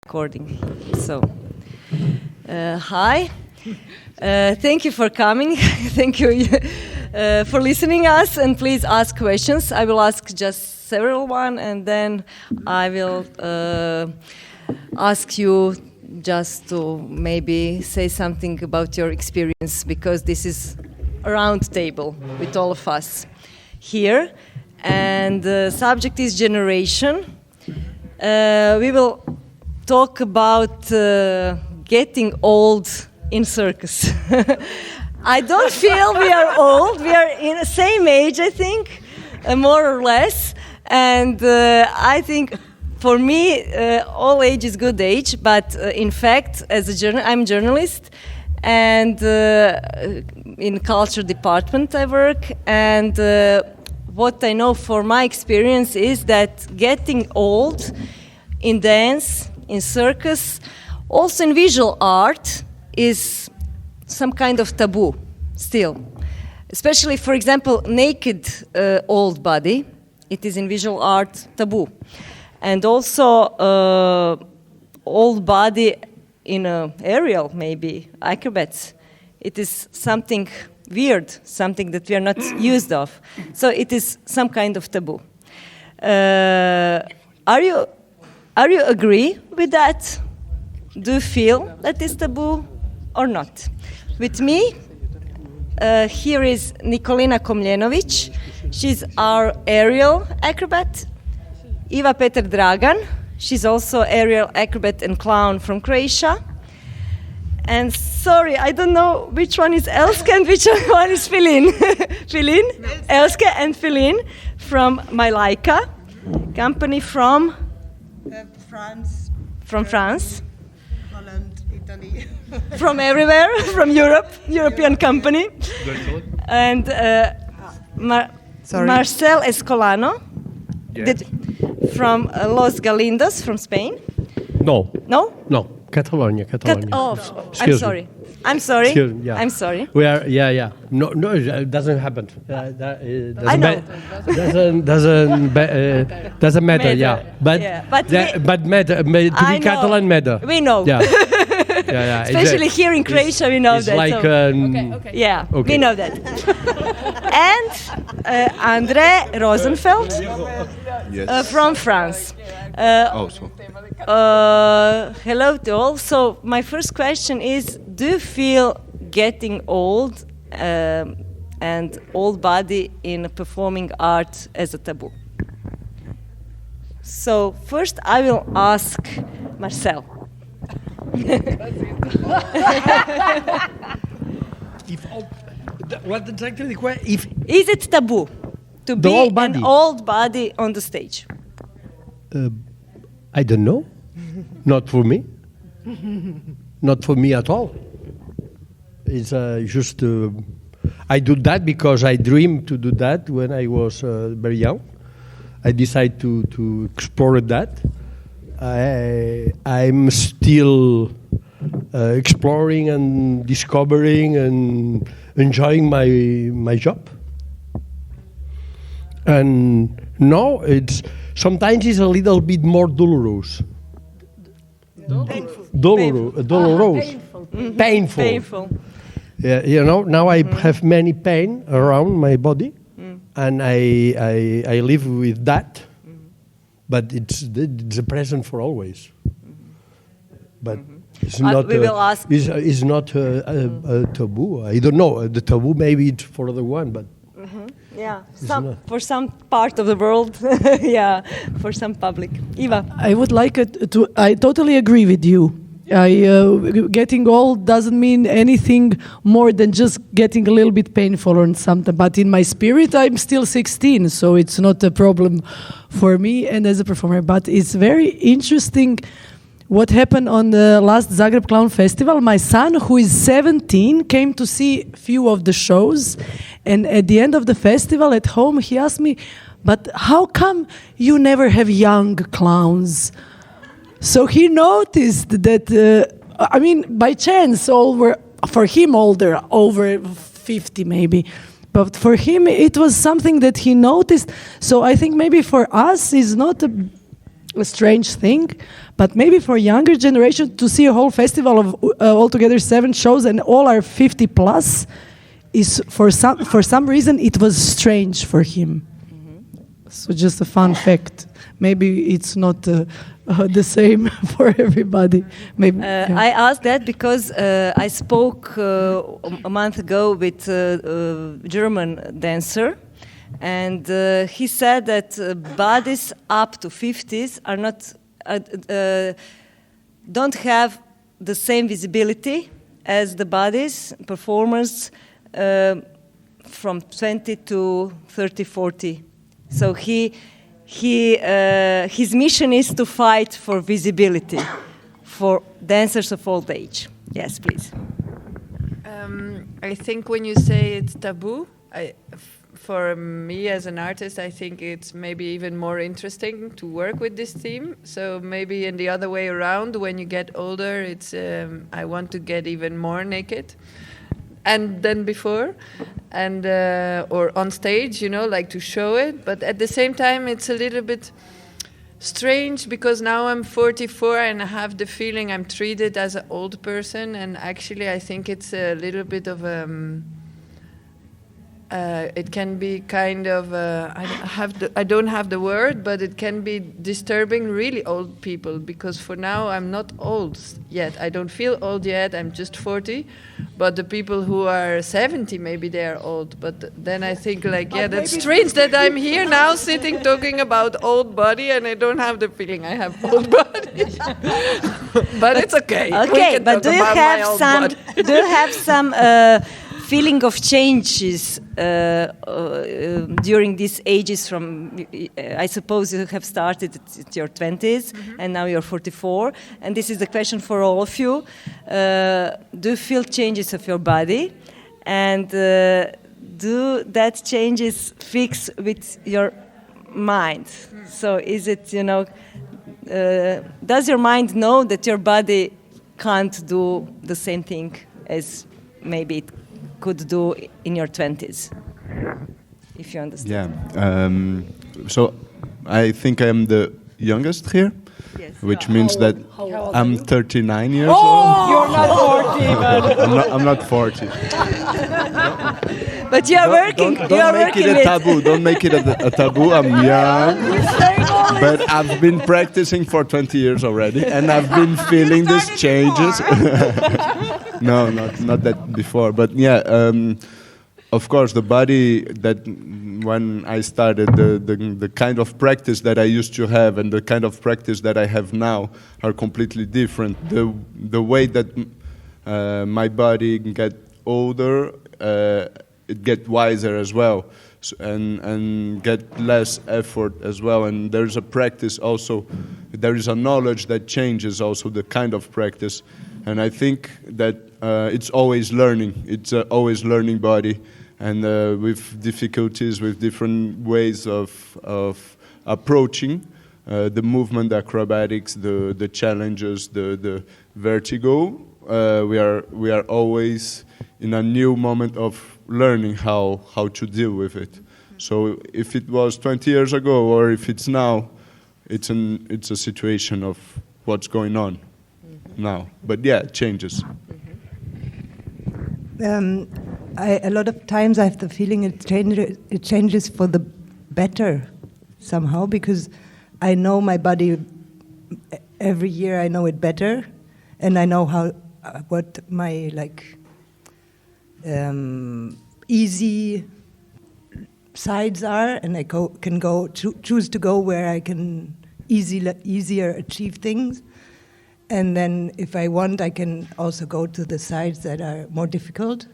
recording. So, hi. Thank you for coming. Thank you for listening us, and please ask questions. I will ask just several one, and then I will ask you just to maybe say something about your experience, because this is a round table with all of us here, and the subject is generation. We will talk about getting old in circus. I don't feel we are old. We are in the same age, I think, more or less. And I think for me, all age is good age. But in fact, as I'm a journalist, and in culture department I work. And what I know from my experience is that getting old in dance, in circus, also in visual art, is some kind of taboo still. Especially, for example, naked old body, it is in visual art taboo. And also old body in aerial, maybe, acrobats, it is something weird, something that we are not used of. So it is some kind of taboo. Are you agree with that? Do you feel that is taboo or not? With me, here is Nikolina Komljenović. She's our aerial acrobat. Iva Petar Dragan. She's also aerial acrobat and clown from Croatia. And sorry, I don't know which one is Elske and which one is Filin. Filin? Elske and Filin from Majlajka company from? France. From France. Holland, Italy. From everywhere, from Europe, European company. And Marcel Escolano. Yes. From Los Galindos, from Spain. No. No? No. Catalonia. I'm sorry. I'm sorry. Yeah. I'm sorry. We are. Yeah. No. It doesn't happen. I know. Doesn't matter. Yeah. But matter. To be Catalan matter. We know. Yeah. Yeah. Especially here in Croatia, we know it's that. Like. Okay. Yeah. Okay. We know that. And Andre Rosenfeld. Yes. From France. Hello to all. So my first question is, do you feel getting old and old body in performing art as a taboo? So first I will ask Marcel. What exactly the question? Is it taboo to be an old body on the stage? I don't know. Not for me. Not for me at all. It's just I do that because I dreamed to do that when I was very young. I decided to explore that. I'm still exploring and discovering and enjoying my job. And no, sometimes it's a little bit more dolorous. Painful. Yeah, now I have many pain around my body, and I live with that. But it's a present for always. But it's not. We will ask. It's not a taboo. I don't know. The taboo maybe it's for the one, but. Yeah, for some part of the world, yeah, for some public. Iva. I would like I totally agree with you. Getting old doesn't mean anything more than just getting a little bit painful or something. But in my spirit, I'm still 16, so it's not a problem for me and as a performer. But it's very interesting what happened on the last Zagreb Clown Festival. My son, who is 17, came to see a few of the shows. And at the end of the festival at home, he asked me, but how come you never have young clowns? So he noticed that, by chance, all were, for him, older, over 50 maybe. But for him, it was something that he noticed. So I think maybe for us, it's not a a strange thing, but maybe for younger generation to see a whole festival of altogether 7 shows and all are 50 plus is for some reason it was strange for him. So just a fun fact. Maybe it's not the same for everybody. Maybe I asked that because I spoke a month ago with a German dancer, and he said that bodies up to 50s are not don't have the same visibility as the bodies performers from 20 to 30, 40. So his mission is to fight for visibility for dancers of old age. Yes, please. I think when you say it's taboo, for me as an artist, I think it's maybe even more interesting to work with this theme. So maybe in the other way around, when you get older, it's I want to get even more naked and than before, and or on stage, like to show it. But at the same time, it's a little bit strange because now I'm 44 and I have the feeling I'm treated as an old person, and actually I think it's a little bit of it can be kind of I don't have the word, but it can be disturbing really old people, because for now I'm not old yet. I don't feel old yet. I'm just 40, but the people who are 70 maybe they are old. But then I think that's strange that I'm here now sitting talking about old body and I don't have the feeling I have old body. But it's okay. Okay, but do you have some feeling of changes during these ages from, I suppose you have started at your 20s and now you're 44, and this is the question for all of you. Do you feel changes of your body, and do that changes fix with your mind? So is it, does your mind know that your body can't do the same thing as maybe it could do in your 20s, if you understand? Yeah. So I think I'm the youngest here, Yes. which means that I'm 39 years old. You're not 40, I'm not 40. but you are working. Don't make it a taboo. Don't make it a taboo. I'm young, but I've been practicing for 20 years already, and I've been feeling these changes. No, not that before, but yeah. Of course, the body that when I started, the kind of practice that I used to have and the kind of practice that I have now are completely different. The way that my body get older, it get wiser as well, and get less effort as well. And there's a practice also. There is a knowledge that changes also the kind of practice. And I think that it's always learning. It's always learning body, and with difficulties, with different ways of approaching the movement, the acrobatics, the challenges, the vertigo. We are always in a new moment of learning how to deal with it. So if it was 20 years ago or if it's now, it's a situation of what's going on now. But yeah, it changes. A lot of times I have the feeling it changes for the better somehow, because I know my body every year. I know it better, and I know what my easy sides are, and I can choose to go where I can easier achieve things. And then if I want, I can also go to the sides that are more difficult.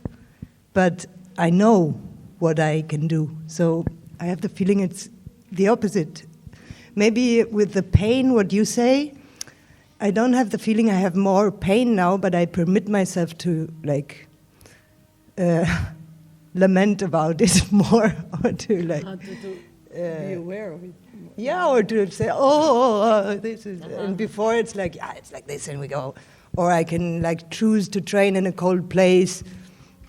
But I know what I can do. So I have the feeling it's the opposite. Maybe with the pain, what you say, I don't have the feeling I have more pain now, but I permit myself to lament about it more, or to be aware of it. Yeah, or to say, this is, and before it's it's like this, and we go. Or I can choose to train in a cold place,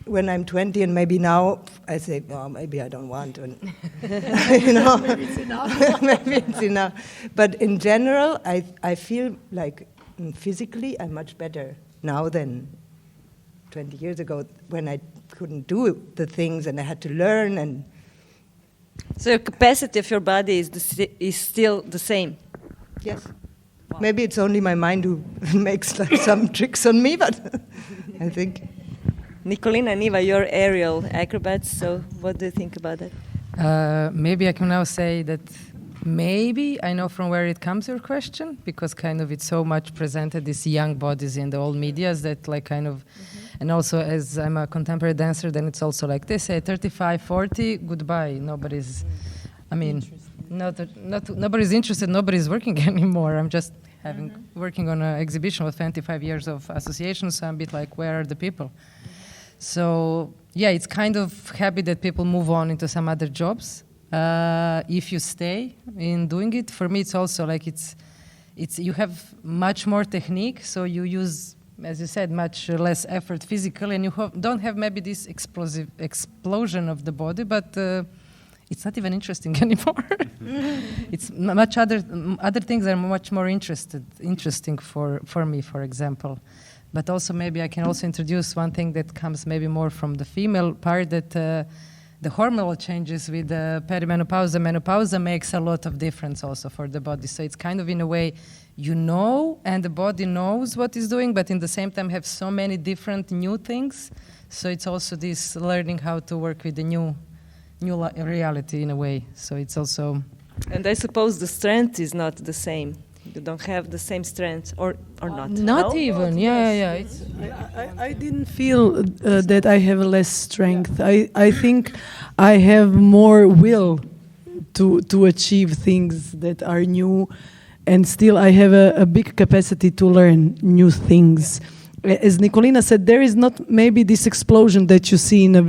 when I'm 20 and maybe now I say, oh, maybe I don't want to. You know, maybe it's enough. Maybe it's enough. But in general, I feel like physically I'm much better now than 20 years ago when I couldn't do the things and I had to learn. And so your capacity of your body is still the same? Yes. Wow. Maybe it's only my mind who makes like some tricks on me, but I think. Nicolina and Eva, you're aerial acrobats, so what do you think about that? Maybe I can now say that maybe I know from where it comes, your question, because kind of it's so much presented, these young bodies in the old medias that like kind of, and also as I'm a contemporary dancer, then it's also like they say 35, 40, goodbye, nobody's, I mean, nobody's interested, nobody's working anymore. I'm just working on an exhibition with 25 years of association, so I'm a bit like, where are the people? So yeah, it's kind of happy that people move on into some other jobs. If you stay in doing it, for me it's also like it's you have much more technique, so you use, as you said, much less effort physically, and you don't have maybe this explosion of the body, but it's not even interesting anymore. It's much other things are much more interesting for me, for example. But also maybe I can also introduce one thing that comes maybe more from the female part, that the hormonal changes with the perimenopause, menopause makes a lot of difference also for the body. So it's kind of in a way, you know, and the body knows what it's doing, but in the same time have so many different new things. So it's also this learning how to work with the new reality in a way. So it's also... And I suppose the strength is not the same. You don't have the same strength, or not? Not even, yeah. It's I didn't feel that I have less strength. I think I have more will to achieve things that are new, and still I have a big capacity to learn new things. As Nicolina said, there is not maybe this explosion that you see in a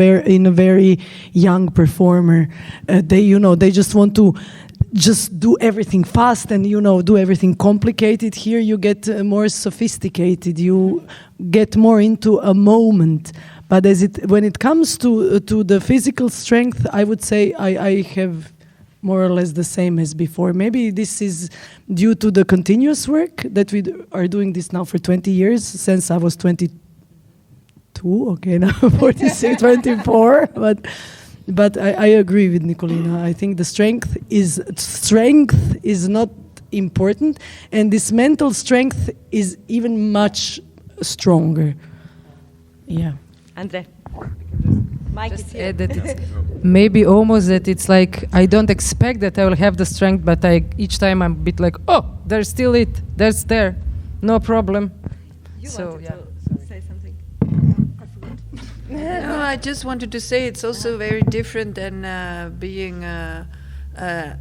very young performer. They just want to just do everything fast and do everything complicated. Here you get more sophisticated. You get more into a moment. But when it comes to the physical strength, I would say I have more or less the same as before. Maybe this is due to the continuous work that we are doing this now for 20 years, since I was 22. Okay, now 46, 24. But I agree with Nicolina. I think the strength is not important, and this mental strength is even much stronger. Yeah. Andre. Just add that it's maybe almost that it's like I don't expect that I will have the strength, but each time I'm a bit like, oh, there's still it. There's there. No problem. You wanted to say something? No, I just wanted to say it's also very different than being a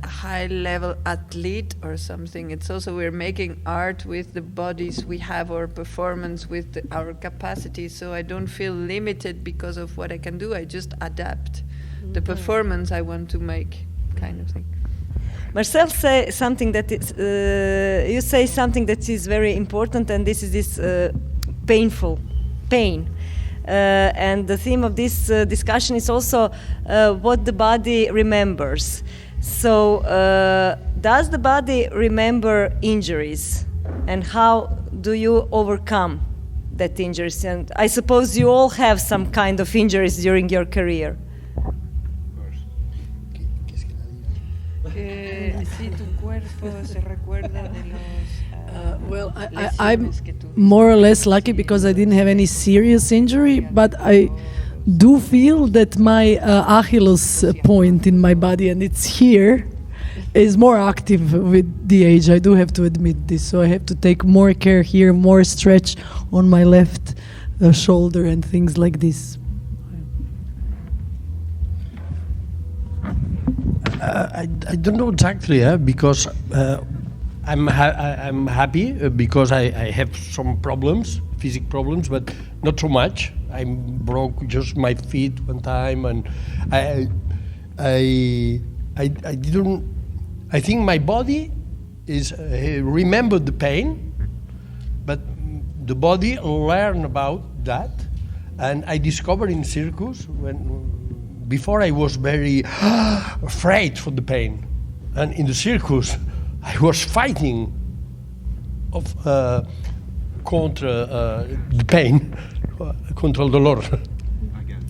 high-level athlete or something. It's also we're making art with the bodies we have, or performance with our capacity. So I don't feel limited because of what I can do. I just adapt the performance I want to make, kind of thing. Marcel say something that is, you say something that is very important, and this is this pain. And the theme of this discussion is also what the body remembers. So, does the body remember injuries, and how do you overcome that injuries? And I suppose you all have some kind of injuries during your career. Si tu cuerpo se recuerda de los. Well, I'm more or less lucky because I didn't have any serious injury, but I do feel that my Achilles point in my body, and it's here, is more active with the age. I do have to admit this, so I have to take more care here, more stretch on my left shoulder and things like this. I don't know exactly, because I'm happy because I have some problems, physical problems, but not so much. I broke just my feet one time, and I didn't. I think my body is remembered the pain, but the body learned about that, And I discovered in circus, before I was very afraid for the pain. And in the circus, I was fighting contra the pain, contra el dolor.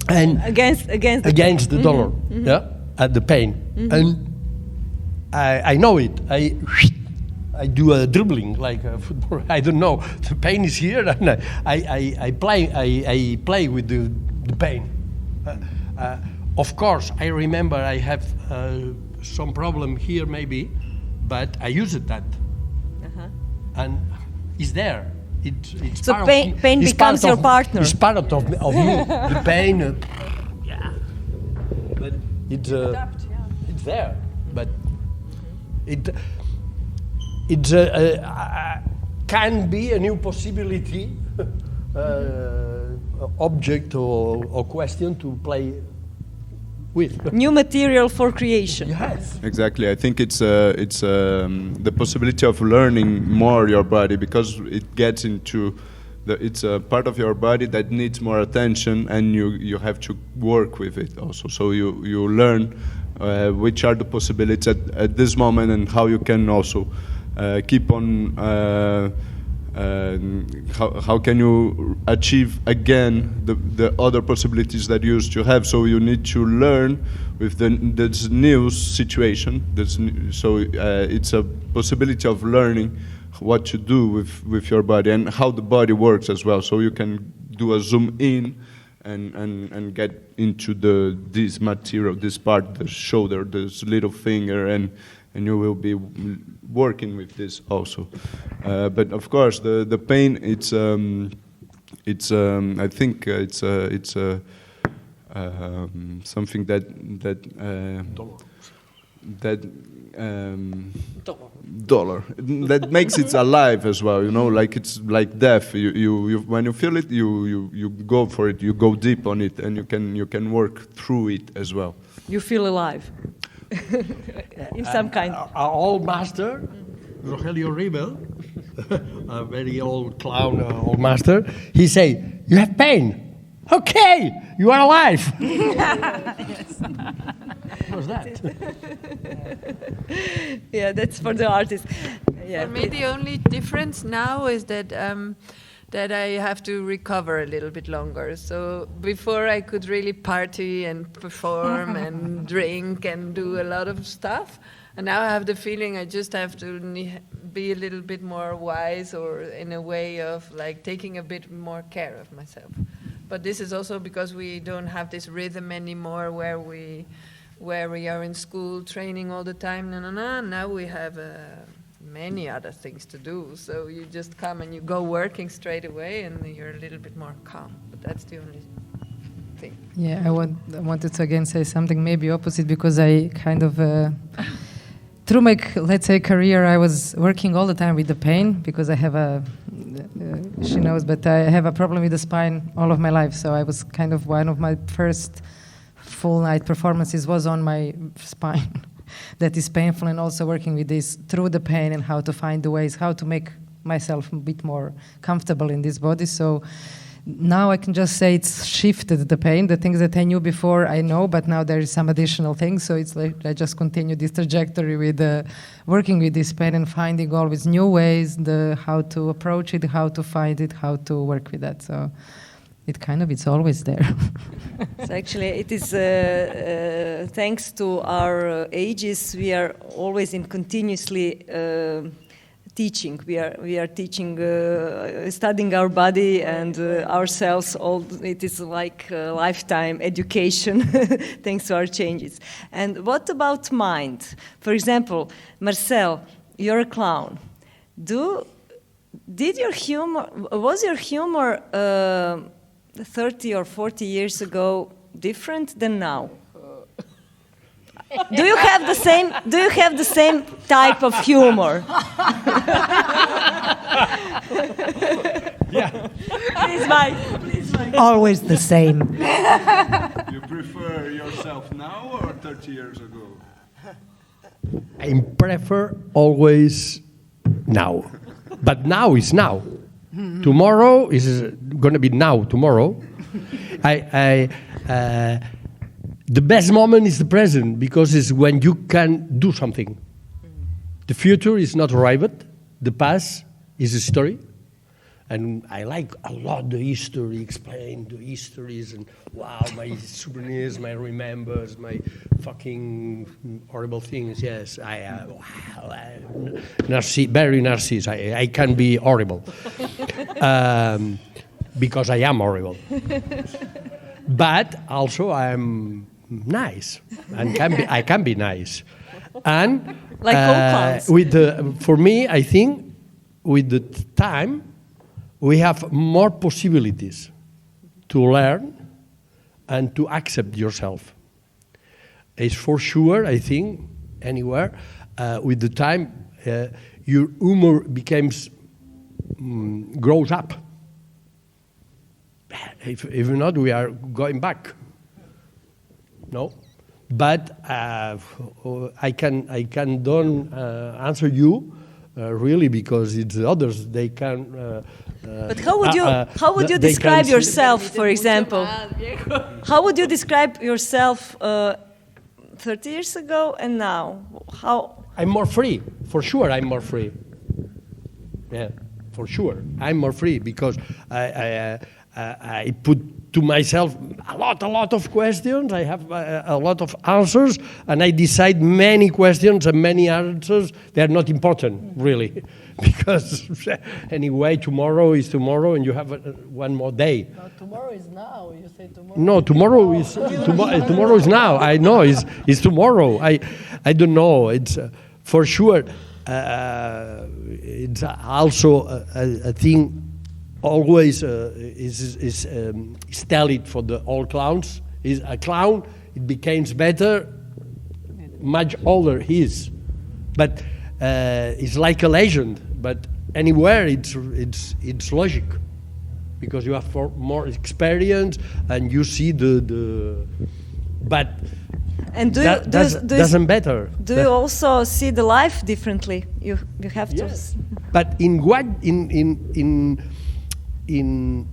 And against the dollar, yeah, and the pain. And I know it. I do a dribbling like a football. I don't know. The pain is here, and I play with the pain. Of course, I remember I have some problem here maybe, but I use that, and it's there. It's so part pain becomes your partner. It's part of me. The pain, yeah. But it's there. But it can be a new possibility, object or question to play with. New material for creation. Yes. Exactly. I think it's the possibility of learning more your body, because it gets into it's a part of your body that needs more attention, and you have to work with it also. So you learn which are the possibilities at this moment, and how you can also keep on. How can you achieve again the other possibilities that you used to have? So you need to learn with this new situation. So it's a possibility of learning what to do with your body and how the body works as well. So you can do a zoom in and get into this material, this part, the shoulder, this little finger, and you will be working with this also. But of course, the pain, I think it's something dollar that makes it alive as well. Like it's like death. You when you feel it, you go for it. You go deep on it, and you can work through it as well. You feel alive. In some kind. Our old master, Rogelio Ribel, a very old clown, old master, he say, "You have pain. Okay, you are alive." Yes. What was that? Yeah, that's for the artist. Yeah. For me, the only difference now is that I have to recover a little bit longer. So before I could really party and perform and drink and do a lot of stuff. And now I have the feeling I just have to be a little bit more wise, or in a way of like taking a bit more care of myself. But this is also because we don't have this rhythm anymore where we are in school training all the time. Now we have many other things to do. So you just come and you go working straight away, and you're a little bit more calm. But that's the only thing. Yeah, I wanted to again say something maybe opposite, because I kind of through my, let's say, career, I was working all the time with the pain, because I have she knows, but I have a problem with the spine all of my life. So I was kind of, one of my first full night performances was on my spine. That is painful, and also working with this through the pain, and how to find the ways how to make myself a bit more comfortable in this body. So now I can just say it's shifted the pain. The things that I knew before I know, but now there is some additional things. So it's like I just continue this trajectory with working with this pain and finding always new ways, how to approach it, how to find it, how to work with that. So it's always there. So actually, it is thanks to our ages, we are always in continuously teaching. We are teaching, studying our body and ourselves. It is like lifetime education, thanks to our changes. And what about mind? For example, Marcel, you're a clown. Was your humor 30 or 40 years ago different than now? Do you have the same type of humor? Yeah. Please, Mike. Always the same. You prefer yourself now or 30 years ago? I prefer always now. But now is now. Tomorrow is going to be now, tomorrow. The best moment is the present because it's when you can do something. The future is not arrived. The past is a story. And I like a lot the history, explain the histories and wow, my souvenirs, my remembers, my fucking horrible things. Yes, very narcissist. I can be horrible because I am horrible. But also I'm nice and I can be nice. And like co-clowns. For me, I think with the time, we have more possibilities to learn and to accept yourself. It's for sure, I think, anywhere, with the time, your humor grows up. If not, we are going back. No? But I can don't answer you really because it's others. They can. But how would you describe yourself, for example? How would you describe yourself 30 years ago and now? How? I'm more free, for sure. I'm more free. Yeah, for sure. I'm more free because I put to myself a lot of questions. I have a lot of answers, and I decide many questions and many answers. They are not important, really, because anyway, tomorrow is tomorrow, and you have one more day. No, tomorrow is now. You say tomorrow. No, tomorrow is tomorrow is now. I know it's tomorrow. I don't know. It's for sure. It's also a thing. Always is studied for the old clowns. Is a clown, it becomes better, much older he is. But it's like a legend. But anywhere it's logic, because you have more experience and you see the. But and doesn't matter. Do you also see the life differently? You have to. Yes. But in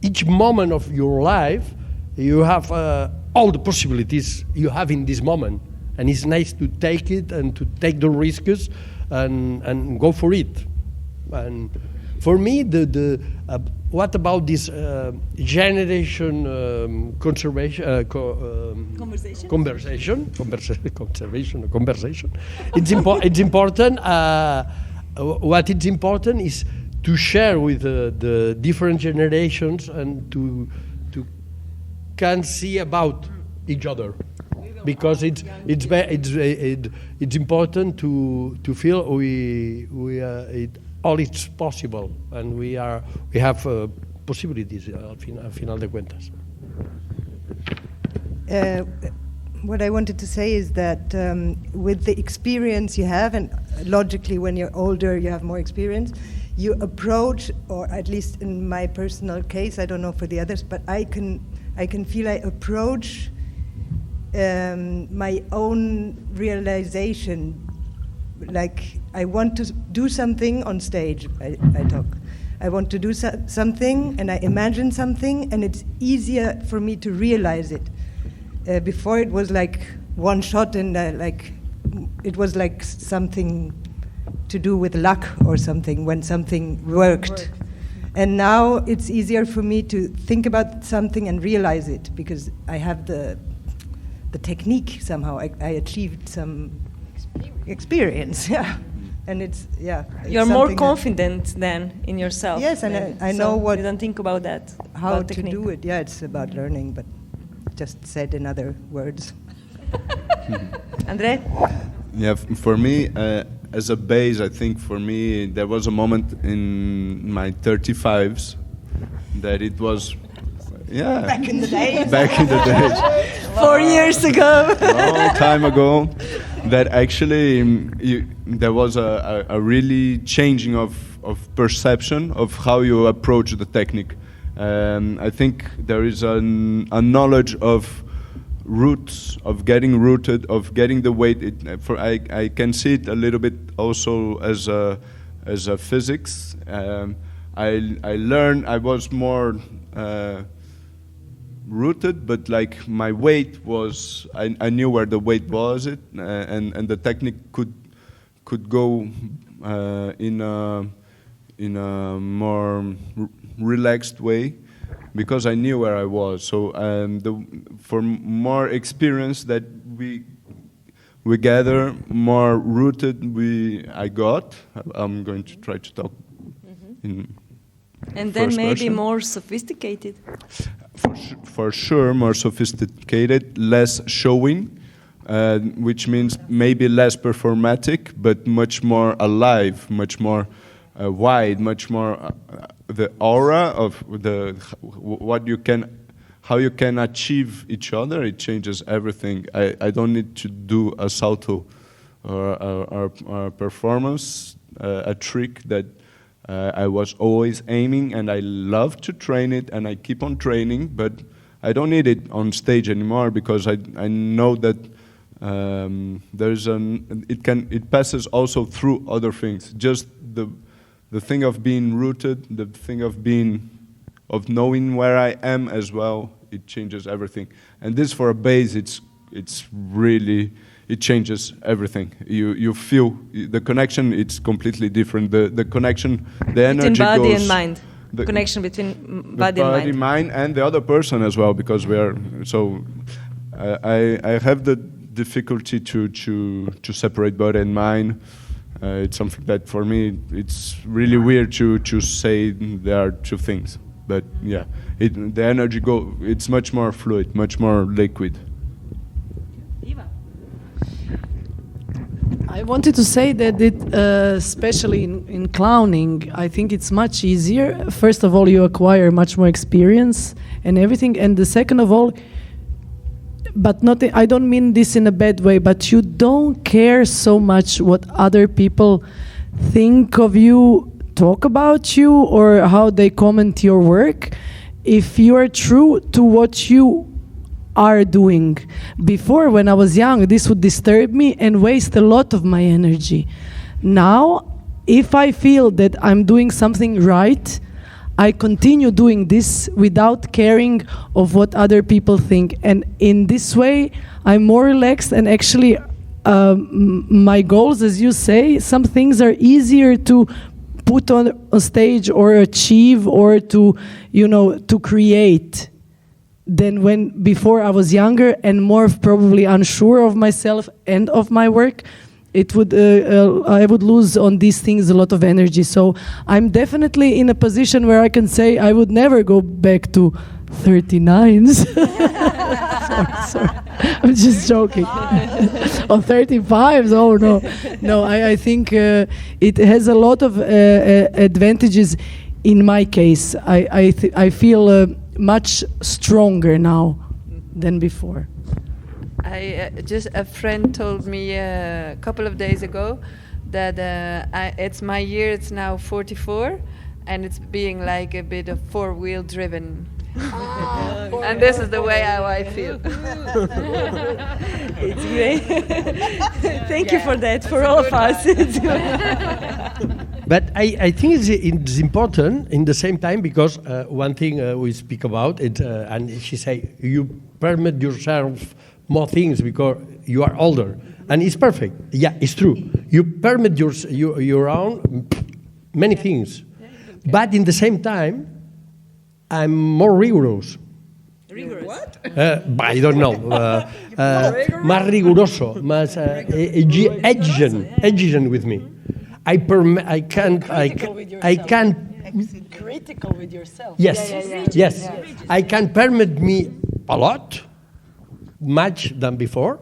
each moment of your life, you have all the possibilities you have in this moment. And it's nice to take it and to take the risks and go for it. And for me, what about this generation conversation? It's important. What is important is to share with the different generations and to can see about each other, because it's important to feel all it's possible, and we have possibilities al final de cuentas. What I wanted to say is that with the experience you have, and logically when you're older you have more experience, you approach, or at least in my personal case, I don't know for the others, but I can feel I approach my own realization, like I want to do something on stage. I talk. I want to do something, and I imagine something, and it's easier for me to realize it. Before it was like one shot, and it was like something to do with luck or something when something worked. And now it's easier for me to think about something and realize it, because I have the technique somehow. I achieved some experience. Yeah. And it's you're more confident then in yourself. Yes, and I know what you don't think about that. How to do it. Yeah, it's about learning, but just said in other words. Andre? Yeah, for me, as a base, I think for me there was a moment in my 35s that it was, back in the days. 4 years ago. Long time ago, that actually there was a really changing of perception of how you approach the technique. I think there is a knowledge of roots, of getting rooted, of getting the weight. I can see it a little bit also as a physics. I learned. I was more rooted, but like my weight was, I knew where the weight was, and the technique could go in a more relaxed way, because I knew where I was. So for more experience that we gather, more rooted I got. I'm going to try to talk in. And then maybe question. more sophisticated. For sure, more sophisticated, less showing, which means maybe less performatic, but much more alive, much more wide, much more the aura of how you can achieve each other. It changes everything. I don't need to do a salto or a performance, a trick that I was always aiming, and I love to train it, and I keep on training, but I don't need it on stage anymore, because I know that it passes also through other things. Just the thing of being rooted, the thing of knowing where I am as well, it changes everything. And this, for a bass, it's really, it changes everything. You feel the connection. It's completely different. The connection, the energy between body goes, and mind. The connection between body and mind, and the other person as well, because we are so. I have the difficulty to separate body and mind. It's something that for me it's really weird to say there are two things. But yeah, the energy it's much more fluid, much more liquid. I wanted to say that especially in clowning, I think it's much easier. First of all, you acquire much more experience and everything, and the second of all, but I don't mean this in a bad way, but you don't care so much what other people think of you, talk about you, or how they comment your work, if you are true to what you are doing. Before, when I was young, this would disturb me and waste a lot of my energy. Now, if I feel that I'm doing something right, I continue doing this without caring of what other people think. And in this way, I'm more relaxed, and actually my goals, as you say, some things are easier to put on stage or achieve or to create than when before I was younger and more probably unsure of myself and of my work. It would I would lose on these things a lot of energy. So I'm definitely in a position where I can say I would never go back to 39s. sorry. I'm just joking. Or 35s, oh no. No, I think it has a lot of advantages in my case. I feel much stronger now than before. A friend told me a couple of days ago that it's my year. It's now 44, and it's being like a bit of four-wheel driven. And this is the way how I feel. It's great. Thank you for that, for all of us. But I think it's important in the same time, because one thing we speak about it, and she say you permit yourself more things because you are older, and it's perfect. Yeah, it's true. You permit your own many things, but in the same time, I'm more rigorous. Rigorous? What? I don't know. Más riguroso, más exigent with me. I can't. Critical with yourself. Yes, yes. I can permit me a lot, much than before,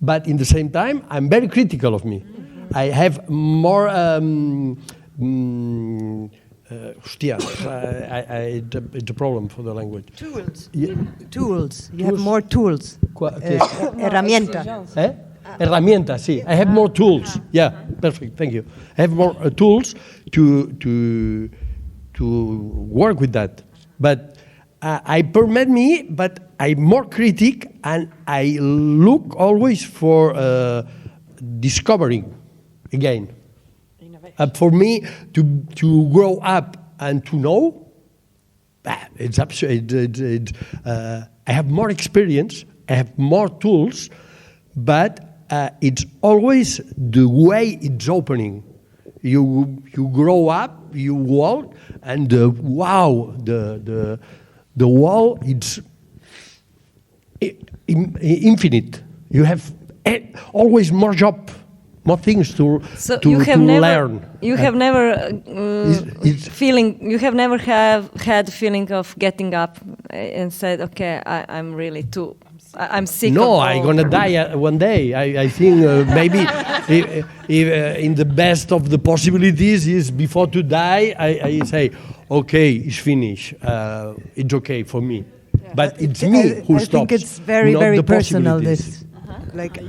but in the same time, I'm very critical of me. I have more. It's a problem for the language. Tools. Yeah. Tools. You have more tools. Herramienta. Herramientas, sí. I have more tools. Yeah, perfect. Thank you. I have more tools to work with that. But I permit me, but I'm more critic, and I look always for discovering again. For me to grow up and to know, it's absolutely. I have more experience, I have more tools, but it's always the way it's opening. You grow up, you walk, and the wall, it's infinite. You have always more job, more things to learn. You have never feeling. You have never had feeling of getting up and said, "Okay, I'm really too. I'm sick." No, I'm gonna die one day. I think maybe if, in the best of the possibilities is before to die. I say, "Okay, it's finished. It's okay for me." Yeah. But it's me who stops. I think it's very, very personal. This, like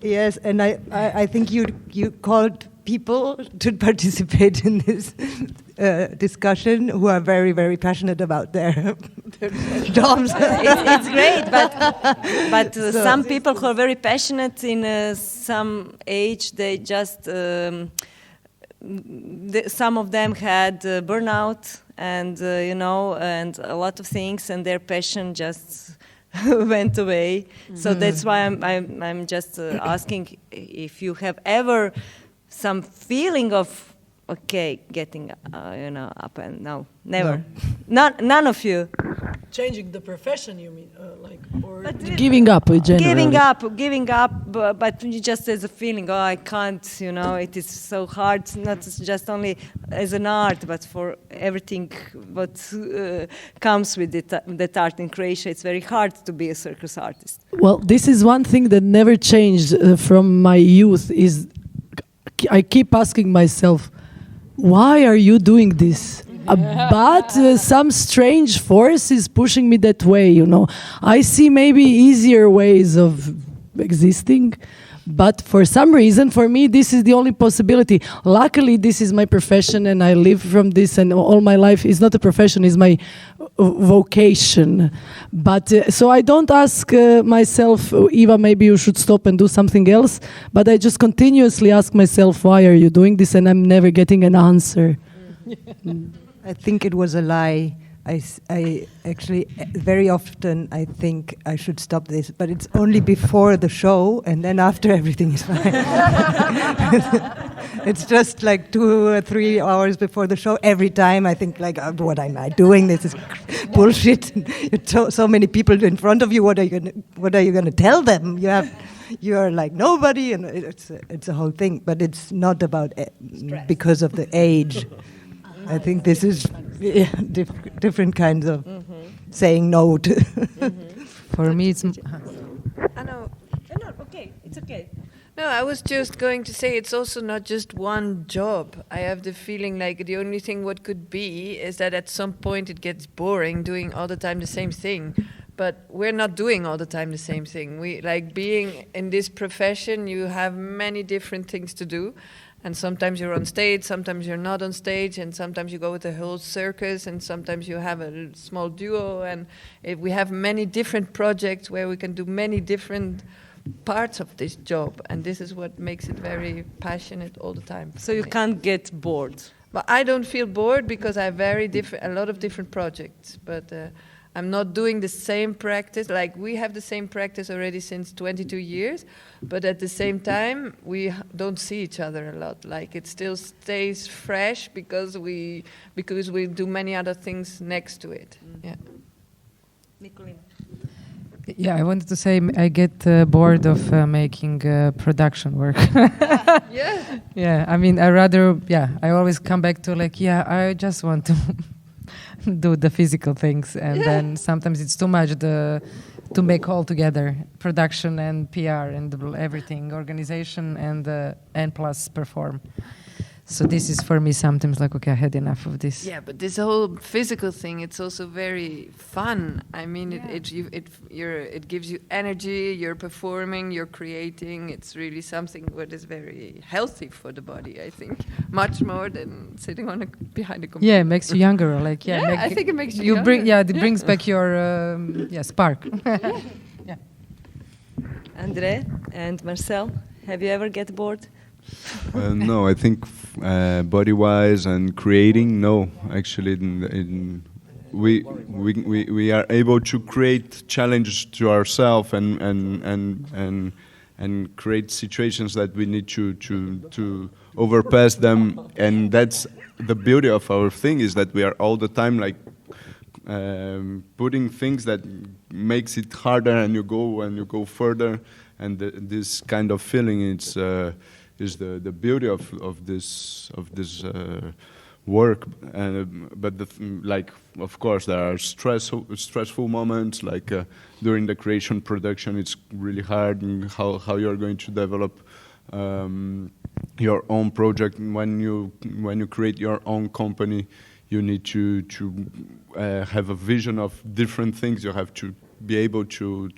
yes, and I think you called people to participate in this discussion who are very, very passionate about their jobs. It's great, but some people who are very passionate in some age, they just some of them had burnout and and a lot of things, and their passion just went away. Mm-hmm. So that's why I'm just asking if you have ever some feeling of getting up and no, never. No. None of you. Changing the profession, you mean, or giving up in general? Giving up, but just as a feeling, I can't, it is so hard, not just only as an art, but for everything what comes with that art in Croatia. It's very hard to be a circus artist. Well, this is one thing that never changed from my youth, is I keep asking myself, why are you doing this? But some strange force is pushing me that way, I see maybe easier ways of existing, but for some reason, for me, this is the only possibility. Luckily, this is my profession and I live from this, and all my life is not a profession, it's my vocation. But so I don't ask myself, Eva, maybe you should stop and do something else, but I just continuously ask myself, why are you doing this? And I'm never getting an answer. I think it was a lie. I actually very often I think I should stop this, but it's only before the show, and then after everything is fine. It's just like 2 or 3 hours before the show. Every time I think like, what am I doing? This is bullshit. So many people in front of you. What are you gonna tell them? You are like nobody, and it's a whole thing. But it's not about because of the age. I think this is different kinds of saying no to. For me, it's. No, okay, it's okay. No, I was just going to say it's also not just one job. I have the feeling like the only thing what could be is that at some point it gets boring doing all the time the same thing. But we're not doing all the time the same thing. We like being in this profession, you have many different things to do. And sometimes you're on stage, sometimes you're not on stage, and sometimes you go with the whole circus, and sometimes you have a small duo. And we have many different projects where we can do many different parts of this job. And this is what makes it very passionate all the time. So you can't get bored? But I don't feel bored because I have a lot of different projects. But I'm not doing the same practice. Like we have the same practice already since 22 years, but at the same time, we don't see each other a lot. Like it still stays fresh because we do many other things next to it. Yeah. Nicolina. Yeah, I wanted to say I get bored of making production work. Yeah. Yeah, I mean, I always come back to I just want to do the physical things, and then sometimes it's too much to make all together, production and PR and everything, organization and plus perform. So this is for me sometimes like, okay, I had enough of this. Yeah, but this whole physical thing, it's also very fun. I mean, it gives you energy, you're performing, you're creating. It's really something that is very healthy for the body, I think. Much more than sitting behind a computer. Yeah, it makes you younger. I think it makes you younger. It brings back your spark. Yeah. Andre and Marcel, have you ever get bored? No, I think body-wise and creating, no. Actually, we are able to create challenges to ourselves and create situations that we need to overpass them, and that's the beauty of our thing, is that we are all the time like putting things that makes it harder, and you go further, and this kind of feeling is the beauty of this work. But like, of course, there are stressful moments, like during the creation production. It's really hard, and how you're going to develop your own project. When you create your own company, you need to have a vision of different things. You have to be able to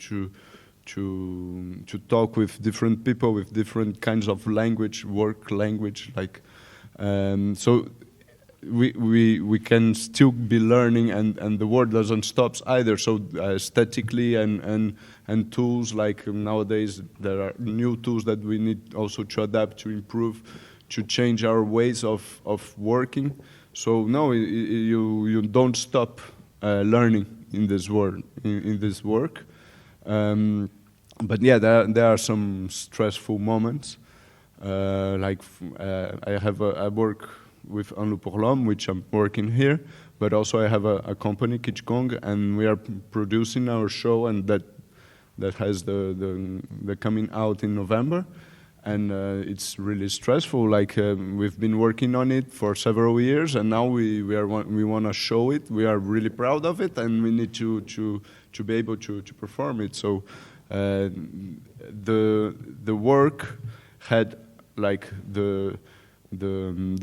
talk with different people with different kinds of language, work language, like so. We can still be learning, and the world doesn't stop either. So aesthetically and tools, like nowadays there are new tools that we need also to adapt, to improve, to change our ways of working. So no, you don't stop learning in this world, in this work. But yeah, there are some stressful moments. I work with Un Loup pour l'Homme, which I'm working here, but also I have a company, Kitschkong, and we are producing our show, and that has the coming out in November, and it's really stressful. Like we've been working on it for several years, and now we want to show it. We are really proud of it, and we need to be able to perform it. So the work had like the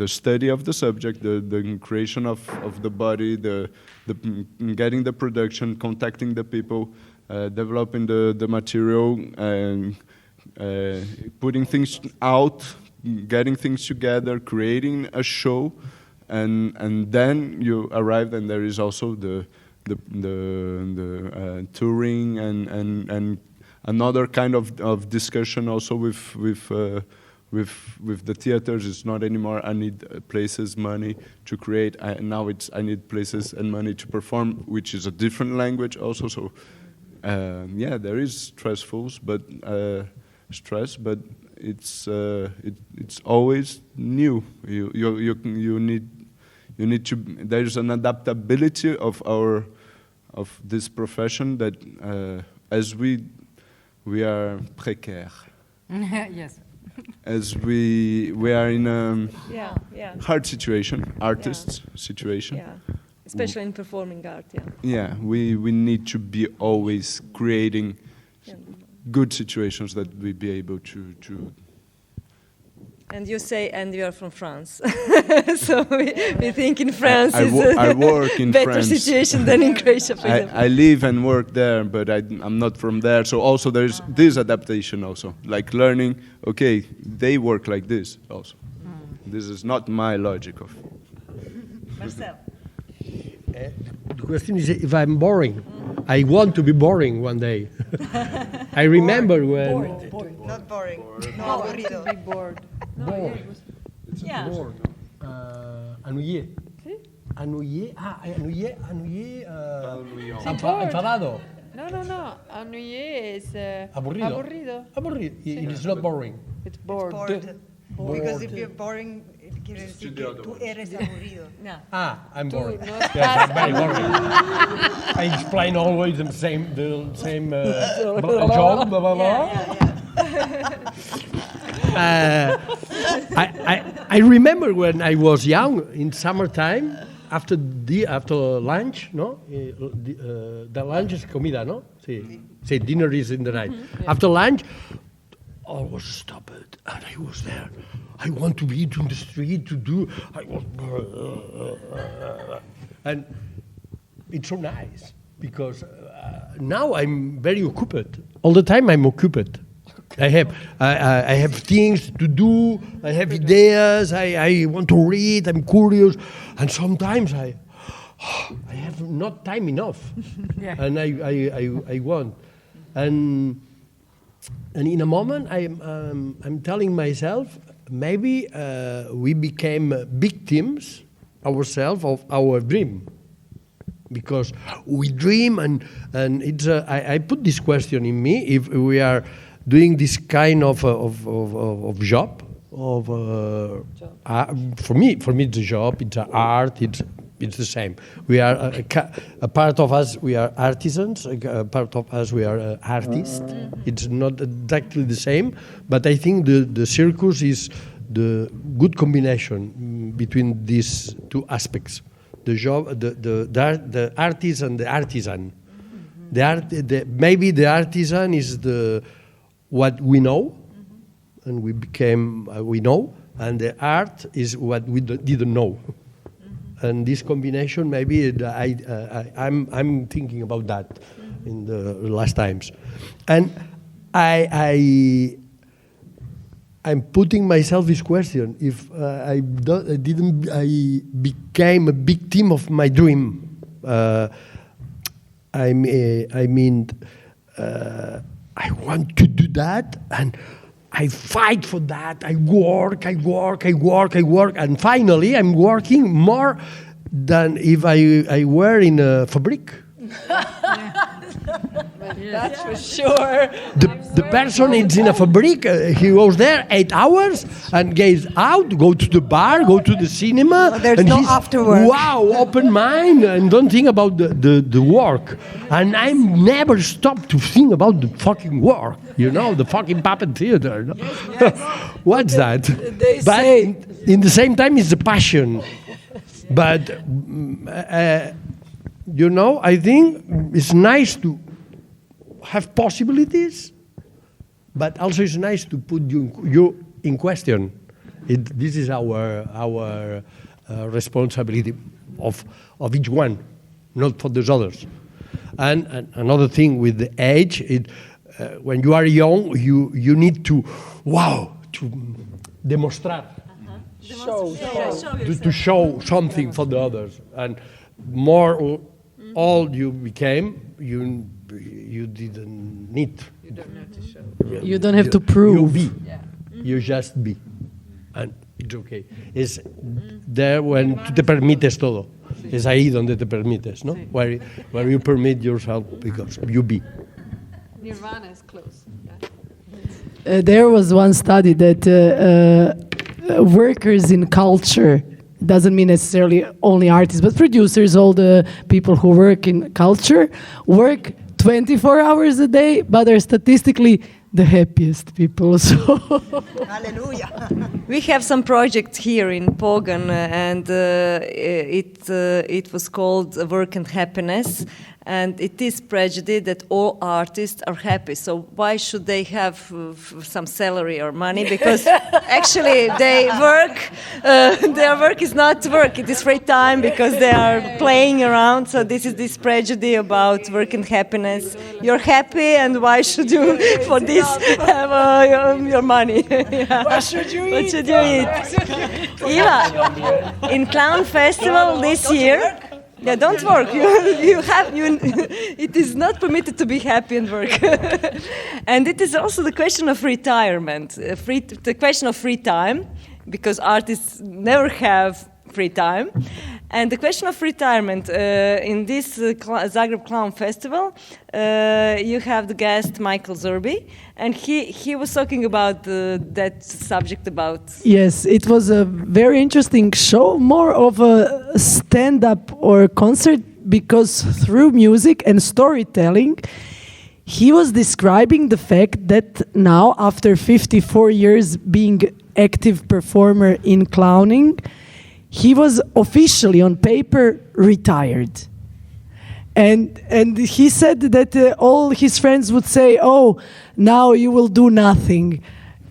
study of the subject, the creation of the body, the getting the production, contacting the people, developing the material, and putting things out, getting things together, creating a show, and then you arrive, and there is also the touring and another kind of discussion also with the theaters. It's not anymore I need places, money to create. Now it's I need places and money to perform, which is a different language also. So yeah, there is stress, but it's always new. You need to. There's an adaptability of this profession that as we are précaire. Yes. As we are in a hard situation, artists situation. Yeah, especially in performing art. Yeah. Yeah, we need to be always creating good situations that we be able to. And you say, and you are from France, so we think in France I work in better France. Situation than in Croatia, for example. I live and work there, but I'm not from there. So also there's this adaptation also, like learning, okay, they work like this also. This is not my logic of. Marcel. The question is if I'm boring. I want to be boring one day. I remember when... Boring. Not boring. No, aburrido. Be bored. Bored. It's bored. Ennuyé. ¿Sí? Ennuyé. Ennuyé. Bored. Enfadado. No. Ennuyé is Aburrido. Aburrido. Sí. It is not boring. It's bored. Because if you're boring, it quiere decir que tú eres aburrido. No. I'm boring. No Yes, I'm very boring. I explain always the same job. Blah, blah, blah. I remember when I was young in summertime, after lunch, no? The lunch is comida, no? Sí, dinner is in the night. Yeah. After lunch, all was stopped, and I was there. I want to be in the street to do. And it's so nice because now I'm very occupied. All the time I'm occupied. I have things to do. I have ideas. I want to read. I'm curious, and sometimes I have not time enough. Yeah. And I want, and in a moment I'm telling myself maybe we became victims ourselves of our dream. because we dream, and it's. I put this question in me: if we are doing this kind of job, for me, it's a job. It's an art. It's the same. We are a part of us. We are artisans. A part of us. We are artists. It's not exactly the same, but I think the circus is the good combination between these two aspects: the job, the artist and the artisan. Maybe the artisan is what we know, and we became we know, and the art is what we didn't know. And this combination, maybe I'm thinking about that in the last times, and I'm putting myself this question: if I became a victim of my dream, I want to do that, and I fight for that. I work, and finally I'm working more than if I were in a fabric. That's for sure. The person is in a fabric. He goes there 8 hours and gets out, go to the bar, go to the cinema. There's and no he's, afterwork. Wow, open mind and don't think about the work. And I never stop to think about the fucking work. You know, the fucking puppet theater. No? Yes. What's that? But in the same time, it's a passion. But you know, I think it's nice to have possibilities, but also it's nice to put you in question. This is our responsibility of each one, not for the others. And another thing with the age, when you are young, you need to demonstrar. To show something for the others, and more old you became, you didn't need. You don't have to show. You don't have to prove. You be. Yeah. You just be, and it's okay. Es there when tú te permites todo. Es ahí donde te permites, no? Where you permit yourself because you be. Nirvana is close. There was one study that workers in culture, doesn't mean necessarily only artists, but producers, all the people who work in culture, work 24 hours a day, but are statistically the happiest people. So Hallelujah. We have some projects here in Pogan, and it was called Work and Happiness, and it is prejudice that all artists are happy. So why should they have some salary or money? Because actually they work. Their work is not work; it is free time because they are playing around. So this is this prejudice about work and happiness. You're happy, and why should you for this have your money? Yeah. what should you eat? What should you eat? Eva, in Clown Festival this year. Yeah, don't work. It is not permitted to be happy and work. And it is also the question of retirement, the question of free time, because artists never have free time. And the question of retirement, in this Zagreb Clown Festival, you have the guest Michael Zerby, and he was talking about that subject about... Yes, it was a very interesting show, more of a stand-up or concert, because through music and storytelling, he was describing the fact that now, after 54 years being active performer in clowning, he was officially on paper retired. And he said that all his friends would say, "Oh, now you will do nothing."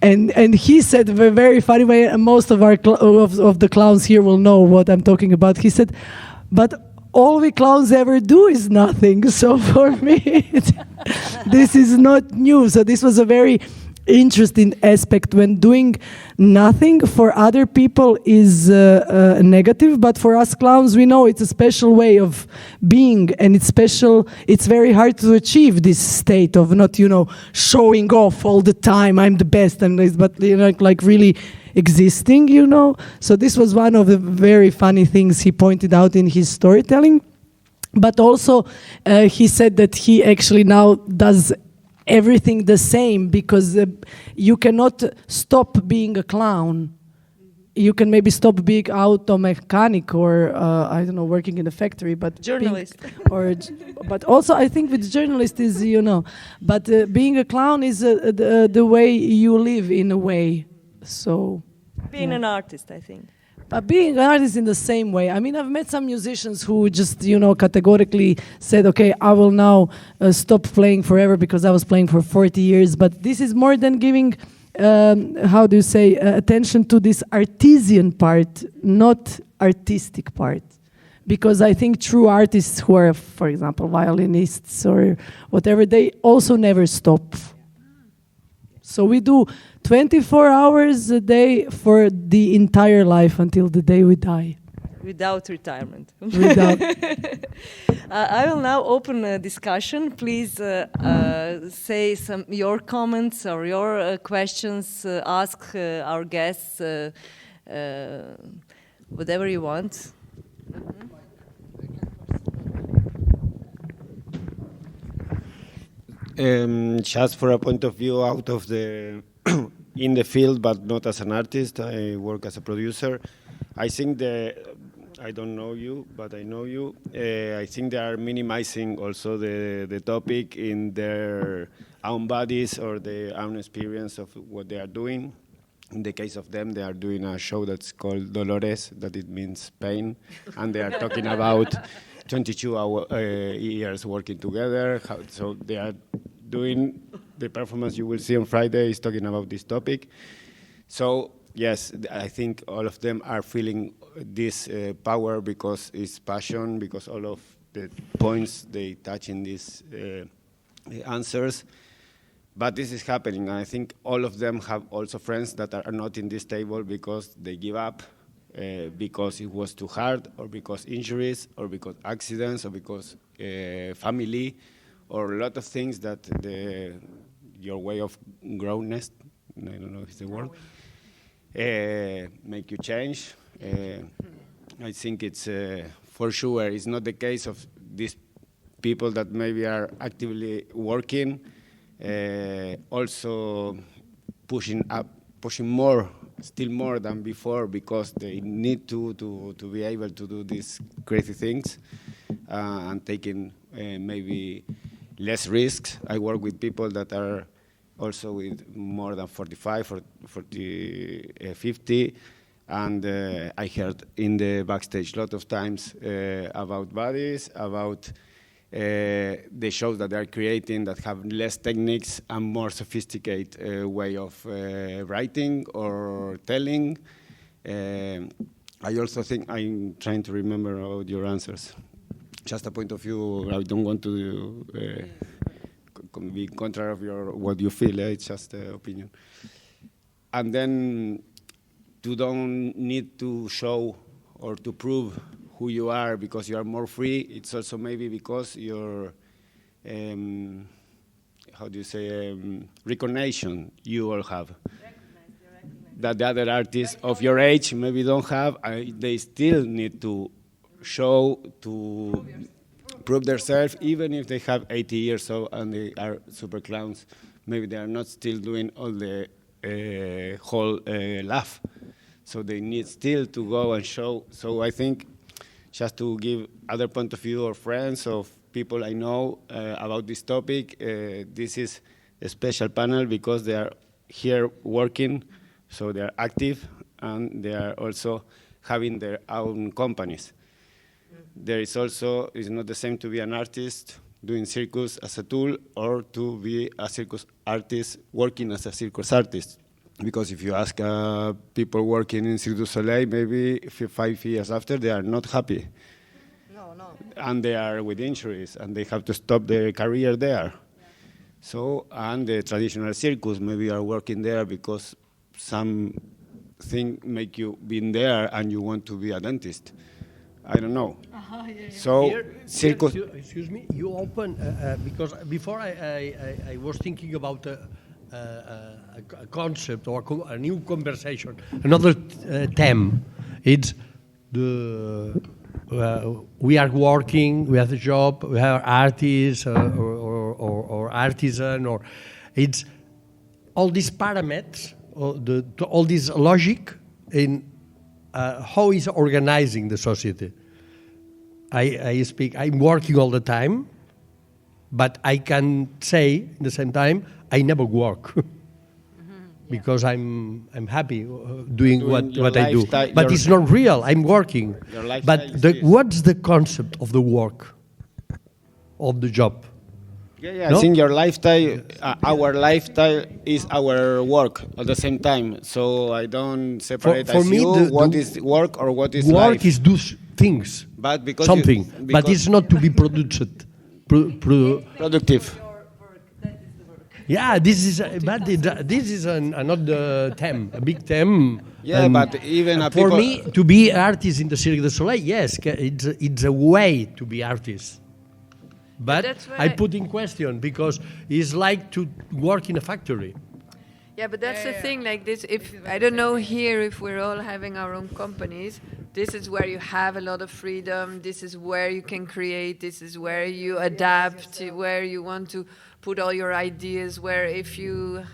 And he said a very funny way, and most of our of the clowns here will know what I'm talking about. He said, "But all we clowns ever do is nothing." So for me, this is not new. So this was a very interesting aspect. When doing nothing for other people is negative, but for us clowns, we know it's a special way of being, and it's special. It's very hard to achieve this state of not, showing off all the time. I'm the best, and but like really existing, So this was one of the very funny things he pointed out in his storytelling. But also, he said that he actually now does everything the same because you cannot stop being a clown. You can maybe stop being auto mechanic or I don't know, working in a factory, but Journalist. But also I think with journalist is but being a clown is the way you live in a way. So Being an artist, I think. but being an artist in the same way. I mean, I've met some musicians who just, categorically said, okay, I will now stop playing forever because I was playing for 40 years. But this is more than giving, attention to this artisan part, not artistic part. Because I think true artists who are, for example, violinists or whatever, they also never stop. So we do 24 hours a day for the entire life until the day we die. Without retirement. Without. I will now open a discussion. Please say your comments or your questions. Ask our guests whatever you want. Just for a point of view out of the in the field, but not as an artist. I work as a producer. I think I don't know you, but I know you. I think they are minimizing also the topic in their own bodies or their own experience of what they are doing. In the case of them, they are doing a show that's called Dolores, that it means pain, and they are talking about 22 years working together. So they are doing the performance you will see on Friday is talking about this topic. So yes, I think all of them are feeling this power because it's passion, because all of the points they touch in these answers. But this is happening, and I think all of them have also friends that are not in this table because they give up, because it was too hard, or because injuries, or because accidents, or because family, or a lot of things that your way of grownness, I don't know if it's the word, make you change. I think it's for sure, it's not the case of these people that maybe are actively working, also pushing more, still more than before, because they need to be able to do these crazy things and taking maybe less risks. I work with people that are also with more than 45 or 50, and I heard in the backstage a lot of times about bodies, about the shows that they are creating that have less techniques and more sophisticated way of writing or telling. I also think I'm trying to remember all your answers. Just a point of view. I don't want to be contrary of what you feel. It's just an opinion. And then you don't need to show or to prove who you are because you are more free. It's also maybe because your, recognition you all have. That the other artists of your age maybe don't have. They still need to show, to prove themselves, even if they have 80 years old and they are super clowns. Maybe they are not still doing all the whole laugh. So they need still to go and show. So I think just to give other point of view or friends of people I know about this topic, this is a special panel because they are here working, so they are active, and they are also having their own companies. There is also, it's not the same to be an artist doing circus as a tool or to be a circus artist working as a circus artist. Because if you ask people working in Cirque du Soleil, maybe 5 years after, they are not happy. No. And they are with injuries, and they have to stop their career there. Yeah. So, and the traditional circus, maybe you are working there because something make you been there and you want to be a dentist. I don't know. Yeah. So, circus. Excuse me, you open, because before I was thinking about a concept or a new conversation, another theme. It's the we are working, we have a job, we are artists or artisan, or it's all these parameters, all this logic in how is organizing the society. I'm working all the time, but I can say at the same time, I never work. Because I'm happy doing what I do. But it's not real, I'm working. But what's the concept of the work, of the job? Yeah, no? I think your lifestyle, our lifestyle is our work at the same time. So I don't separate for me, what is work or what is work life. Work is do things, but because something, but it's not to be produced. Productive. Yeah, this is another theme, a big theme. Yeah, but even for me to be artist in the Cirque du Soleil, yes, it's a way to be artist. But I put in question because it's like to work in a factory. Yeah, but that's the thing. Like this, if I don't know here if we're all having our own companies, this is where you have a lot of freedom. This is where you can create. This is where you adapt. Where you want to put all your ideas. Where if you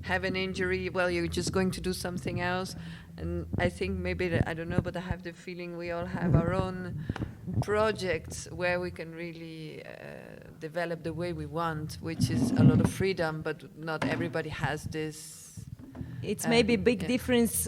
have an injury, well, you're just going to do something else. And I think maybe, I don't know, but I have the feeling we all have our own projects where we can really develop the way we want, which is a lot of freedom, but not everybody has this. It's maybe a big difference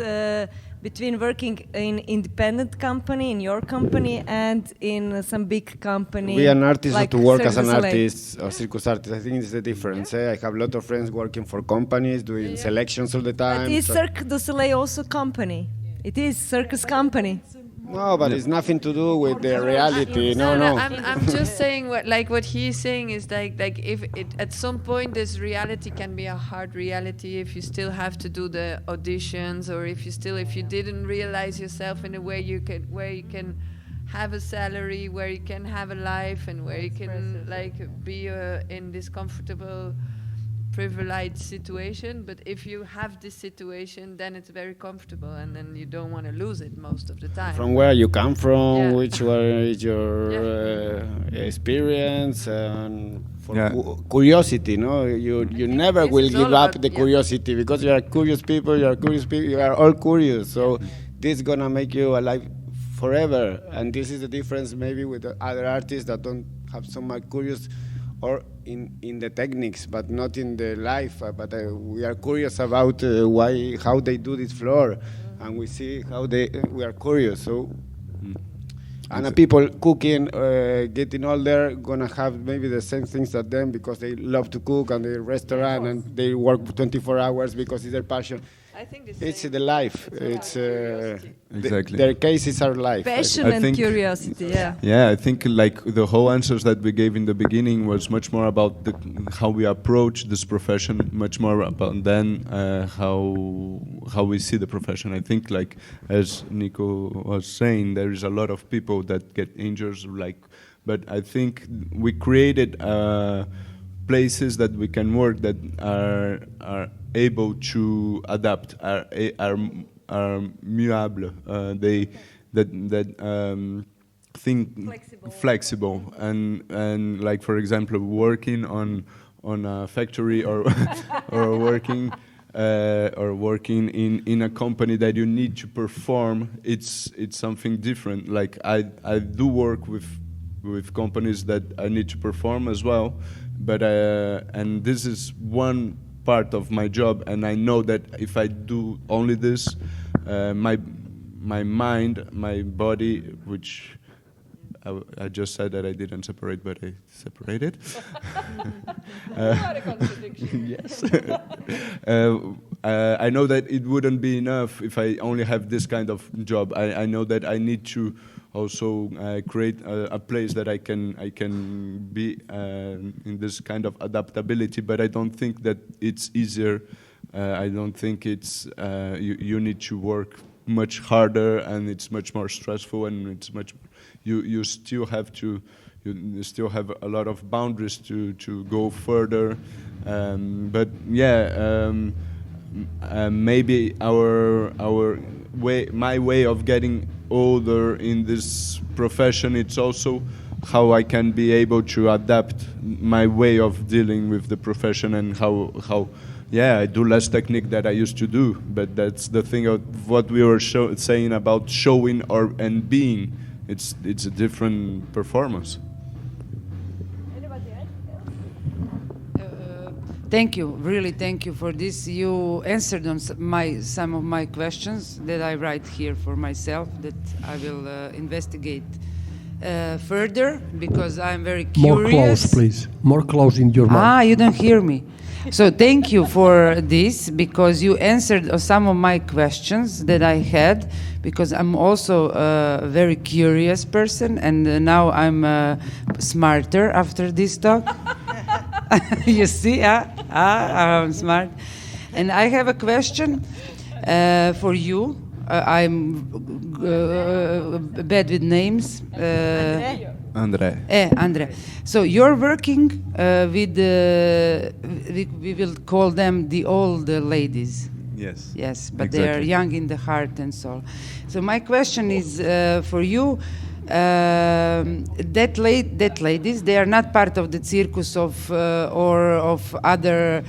between working in independent company, in your company, and in some big company. Be an artist like or to work Cirque as an du Soleil. artist or circus artist. I think it's the difference. I have a lot of friends working for companies, doing selections all the time. But is Cirque du Soleil also company? It is circus company. No, but it's nothing to do with the reality. No. I'm just saying what he's saying is like if it, at some point this reality can be a hard reality if you still have to do the auditions, or if you didn't realize yourself in a way where you can have a salary, where you can have a life, and where you can be in this comfortable, privileged situation. But if you have this situation, then it's very comfortable, and then you don't want to lose it most of the time. From where you come from, which was your experience, and curiosity. No, you never will give up the curiosity, because you are curious people. You are all curious. So this is gonna make you alive forever. And this is the difference maybe with the other artists that don't have so much curious, or in the techniques, but not in the life. But we are curious about how they do this floor, and we see we are curious. So, and people cooking, getting older, gonna have maybe the same things as them, because they love to cook, and they restaurant, and they work 24 hours because it's their passion. I think it's the life. It's exactly. Their cases are life. Passion and curiosity. Yeah, I think like the whole answers that we gave in the beginning was much more about how we approach this profession, much more about then how we see the profession. I think, like as Nico was saying, there is a lot of people that get injured, but I think we created places that we can work that are able to adapt, are muable. They think flexible, and like, for example, working on a factory or or working in a company that you need to perform. It's something different. Like I do work with companies that I need to perform as well, but and this is one part of my job, and I know that if I do only this, my mind, my body, which I just said that I didn't separate, but I separated. What a contradiction. Yes. I know that it wouldn't be enough if I only have this kind of job. I know that I need to also create a place that I can be in this kind of adaptability, but I don't think that it's easier. I don't think it's you need to work much harder, and it's much more stressful, and it's much you still have to you still have a lot of boundaries to go further, but yeah. Maybe my way of getting older in this profession, it's also how I can be able to adapt my way of dealing with the profession, and how I do less technique that I used to do. But that's the thing of what we were saying about showing and being. It's a different performance. Thank you, really thank you for this. You answered on some of my questions that I write here for myself, that I will investigate further, because I'm very curious. More close, please. More close in your mouth. You don't hear me. So thank you for this, because you answered some of my questions that I had, because I'm also a very curious person, and now I'm smarter after this talk. You see, I'm smart. And I have a question for you. I'm bad with names. Andre. So you're working with, we will call them the old ladies. Yes. Yes, but exactly. They are young in the heart and soul. So my question is for you. That ladies, they are not part of the circus or of other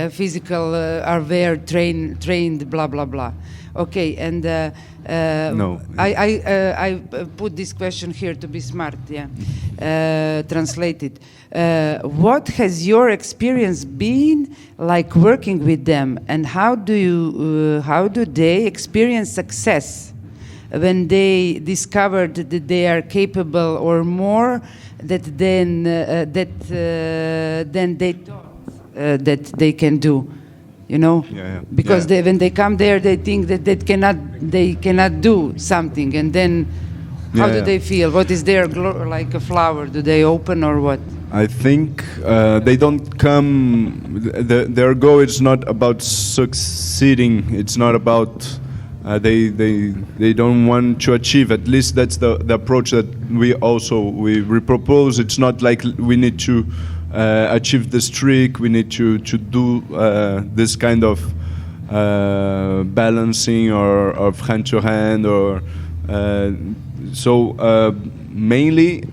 physical are very trained blah blah blah. Okay, and no. I put this question here to be smart. Translated. What has your experience been like working with them, and how do they experience success when they discovered that they are capable or more than they thought that they can do, you know? Because when they come there, they think that they cannot do something, and then how do they feel? What is their like a flower? Do they open or what? I think they don't come. Their goal is not about succeeding. It's not about. They don't want to achieve. At least that's the approach that we propose. It's not like we need to achieve this trick. We need to do this kind of balancing or of hand to hand or mainly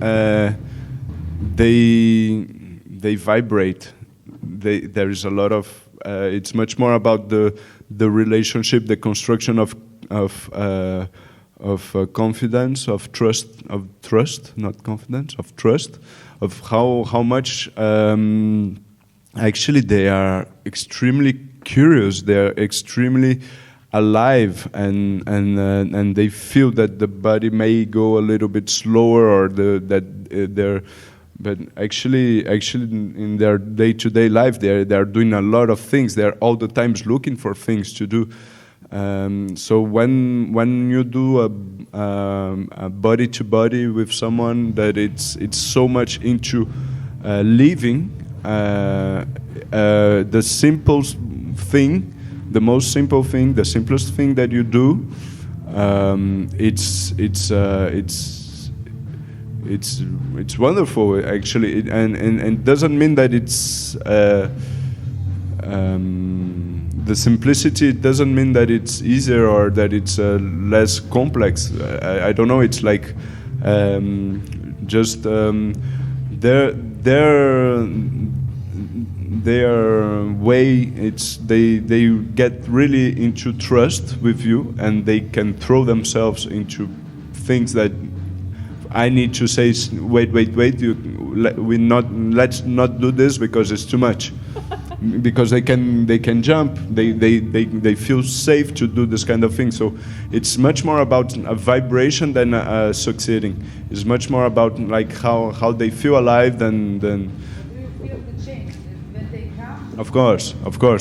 they vibrate. There is a lot of. It's much more about the relationship, the construction of confidence, of trust, not confidence, of trust, of how much actually they are extremely curious, they are extremely alive, and they feel that the body may go a little bit slower, or that they're. But actually, in their day-to-day life, they are doing a lot of things. They are all the times looking for things to do. So when you do a body-to-body with someone that it's so much into living, the simplest thing, the most simple thing, the simplest thing that you do, it's wonderful actually, and it doesn't mean that it's the simplicity. It doesn't mean that it's easier or that it's less complex. I don't know. It's like just their way. It's they get really into trust with you, and they can throw themselves into things that. I need to say, wait. Let's not do this because it's too much. Because they can jump. They feel safe to do this kind of thing. So it's much more about a vibration than succeeding. It's much more about like how they feel alive than. Do you feel the change when they come? Of course. They were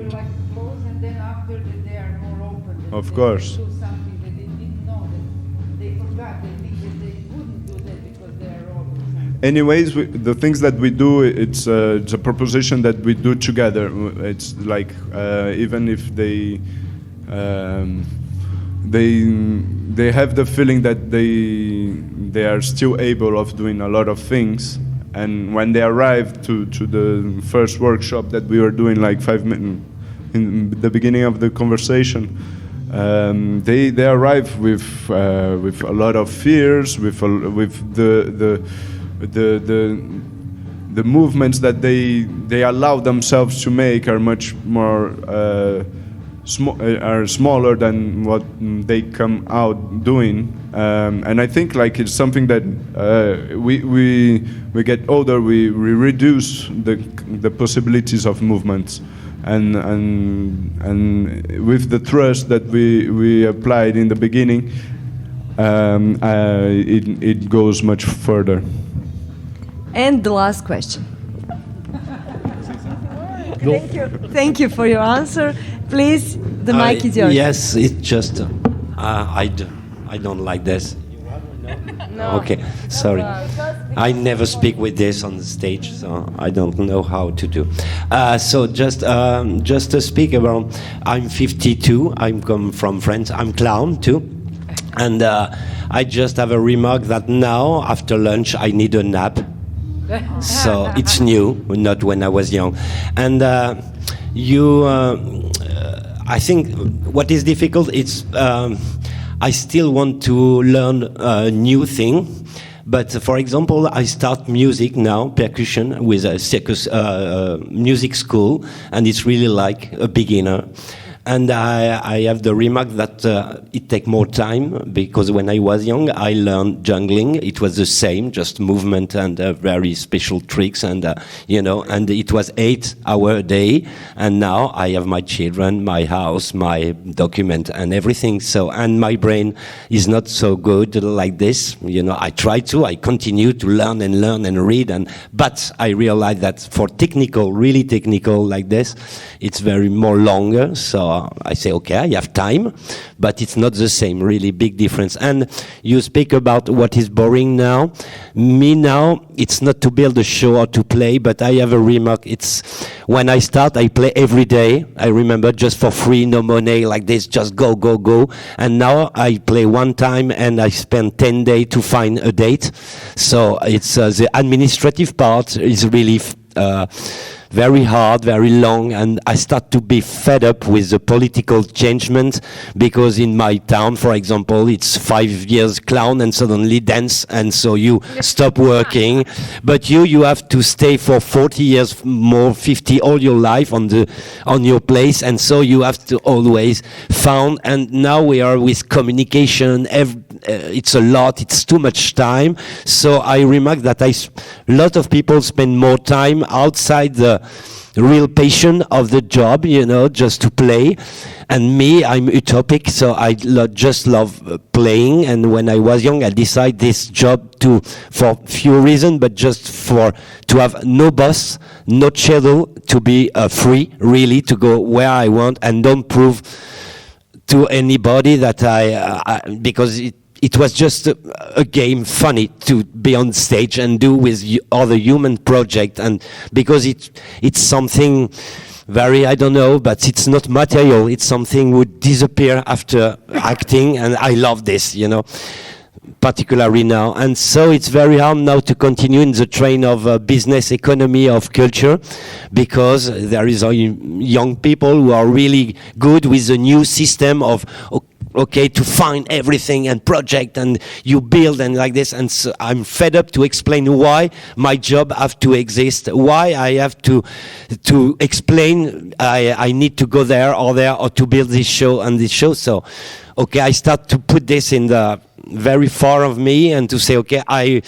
like close, and then after they are more open. Of course. Anyways, the things that we do, it's a proposition that we do together. It's like even if they have the feeling that they are still able of doing a lot of things, and when they arrive to the first workshop that we were doing like 5 minutes in the beginning of the conversation, they arrive with a lot of fears, with the movements that they allow themselves to make are much more are smaller than what they come out doing, and I think like it's something that we get older, we reduce the possibilities of movements, and with the trust that we applied in the beginning, it goes much further. And the last question. Thank you for your answer. Please, the mic is yours. Yes, it's just I don't like this. No. Okay, sorry. I never speak with this on the stage, so I don't know how to do. So just to speak about, I'm 52. I'm come from France. I'm clown too, and I just have a remark that now after lunch I need a nap. So it's new, not when I was young, and I think what is difficult is I still want to learn a new thing, but for example, I start music now, percussion, with a circus music school, and it's really like a beginner. And I have the remark that it takes more time, because when I was young, I learned jungling. It was the same, just movement and very special tricks, and and it was 8 hours a day. And now I have my children, my house, my document, and everything. So, and my brain is not so good like this. I continue to learn and read, but I realize that for really technical like this, it's very more longer. So I say, okay, I have time, but it's not the same, really big difference. And you speak about what is boring now. Me now, it's not to build a show or to play, but I have a remark. It's when I start, I play every day. I remember just for free, no money, like this, just go. And now I play one time and I spend 10 days to find a date. So it's the administrative part is really very hard, very long, and I start to be fed up with the political changement, because in my town, for example, it's 5 years clown and suddenly dance, and so you stop working. But you have to stay for 40 years more, 50 all your life on your place, and so you have to always found. And now we are with communication. It's a lot. It's too much time. So I remark that a lot of people spend more time outside the real passion of the job, just to play. And me, I'm utopic, so I just love playing. And when I was young, I decided this job for few reasons, but just to have no boss, no schedule, to be free, really, to go where I want, and don't prove to anybody that because it was just a game, funny to be on stage and do with other human project, and because it's something very, I don't know, but it's not material. It's something would disappear after acting, and I love this, particularly now. And so it's very hard now to continue in the train of business, economy, of culture, because there is young people who are really good with the new system of to find everything and project, and you build and like this. And so I'm fed up to explain why my job have to exist, why I have to explain I need to go there or to build this show and this show. So I start to put this in the very far of me, and to say I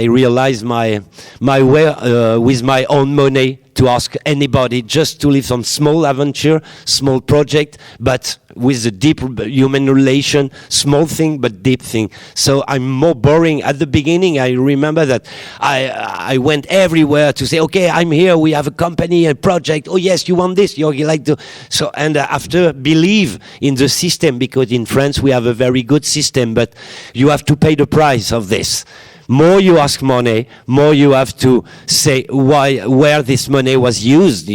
realize my way with my own money, to ask anybody just to live some small adventure, small project, but with a deep human relation, small thing but deep thing. So I'm more boring. At the beginning, I remember that I went everywhere to say, I'm here, we have a company, a project, oh yes, you want this, you like to. So, and after, believe in the system, because in France we have a very good system, but you have to pay the price of this. More you ask money, more you have to say where this money was used,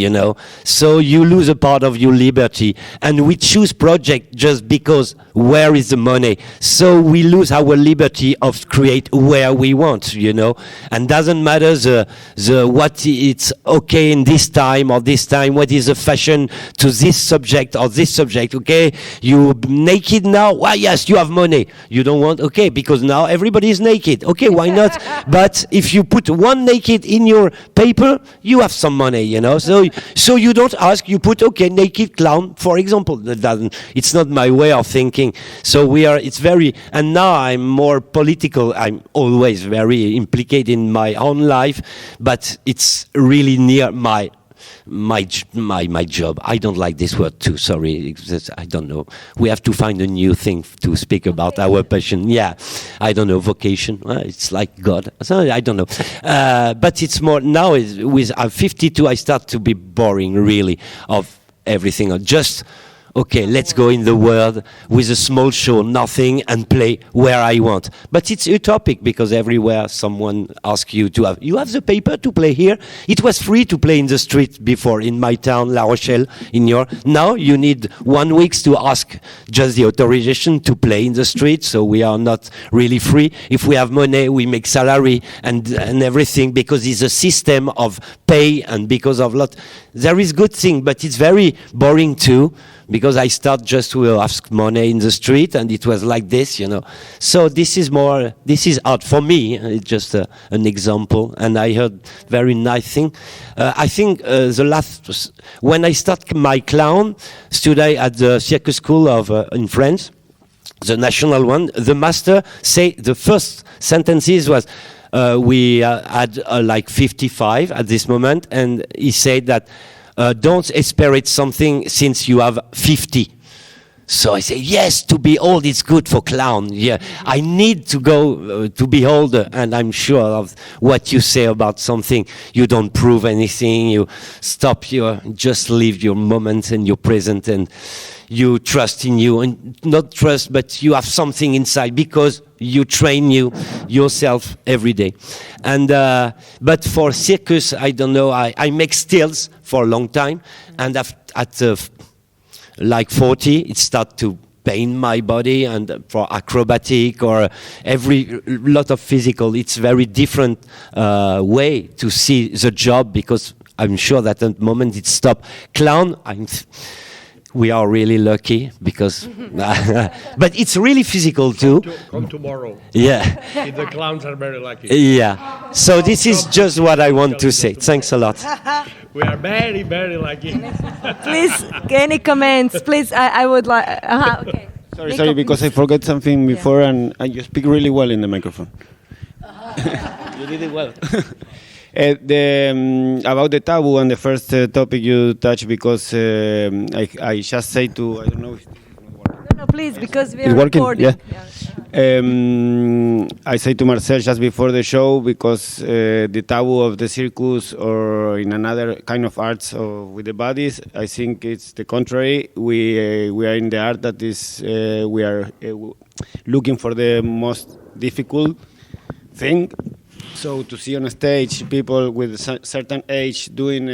So you lose a part of your liberty. And we choose project just because where is the money? So we lose our liberty of create where we want, you know. And doesn't matter the what it's okay in this time or this time, what is the fashion to this subject or this subject, okay? You naked now? Why, yes, you have money. You don't want, okay, because now everybody is naked. Okay, why not? But if you put one naked in your paper, you have some money, you know. So you don't ask, you put, okay, naked clown, for example. That doesn't, it's not my way of thinking. So it's very, and now I'm more political. I'm always very implicated in my own life, but it's really near my job. I don't like this word too, sorry. I don't know. We have to find a new thing to speak about our passion. Yeah, I don't know, vocation. It's like God. So I don't know. But it's more, now with 52, I start to be boring, really, of everything. Just, okay, let's go in the world with a small show, nothing, and play where I want. But it's utopic because everywhere someone asks you to have. You have the paper to play here? It was free to play in the street before in my town, La Rochelle, Now you need 1 week to ask just the authorization to play in the street, so we are not really free. If we have money, we make salary and everything because it's a system of pay and because of lot. There is good thing, but it's very boring too. Because I start just to ask money in the street, and it was like this, you know. So this is art for me. It's just an example, and I heard very nice thing. I think when I start my clown study at the circus school in France, the national one, the master say the first sentences was. We had like 55 at this moment, and he said that. Don't expect something since you have 50. So I say, yes, to be old is good for clown. Yeah, I need to go to be older, and I'm sure of what you say about something. You don't prove anything. You stop. Just live your moment and your present, and you trust in you, and not trust, but you have something inside because you train yourself every day. And but for circus, I don't know. I make stills for a long time, and at like 40, it starts to pain my body, and for acrobatic or every lot of physical, it's very different way to see the job because I'm sure that at the moment it stopped. Clown, we are really lucky because, but it's really physical too. Come tomorrow. Yeah. The clowns are very lucky. Yeah. So this is just what I want to say. Thanks a lot. We are very, very lucky. Please, any comments? Please, I would like. Okay. Sorry, because I forgot something before, and you speak really well in the microphone. You did it well. About the taboo and the first topic you touched, because I just say to, I don't know if no, please, because we are working. recording. Yeah. I say to Marcel just before the show, because the taboo of the circus or in another kind of arts with the bodies, I think it's the contrary. We are in the art that is we are looking for the most difficult thing. So to see on a stage people with a certain age doing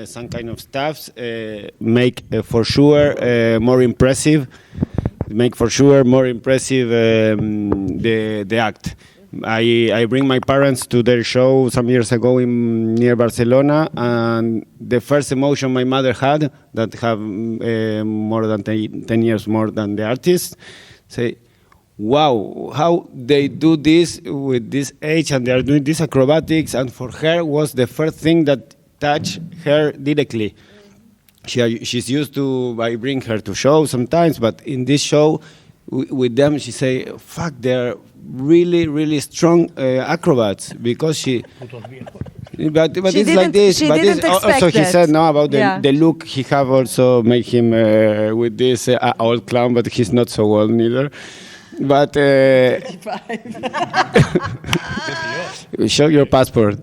some kind of stuff make for sure more impressive. Make for sure more impressive the act. I bring my parents to their show some years ago near Barcelona, and the first emotion my mother had, that have more than 10 years more than the artist, say, wow, how they do this with this age, and they are doing these acrobatics, and for her was the first thing that touched her directly. She's used to, I bring her to shows sometimes, but in this show with them, she say, fuck, they're really, really strong acrobats, because she... But it's like this. But this, also he said no about the look he have also made him with this old clown, but he's not so old neither. But show your passport.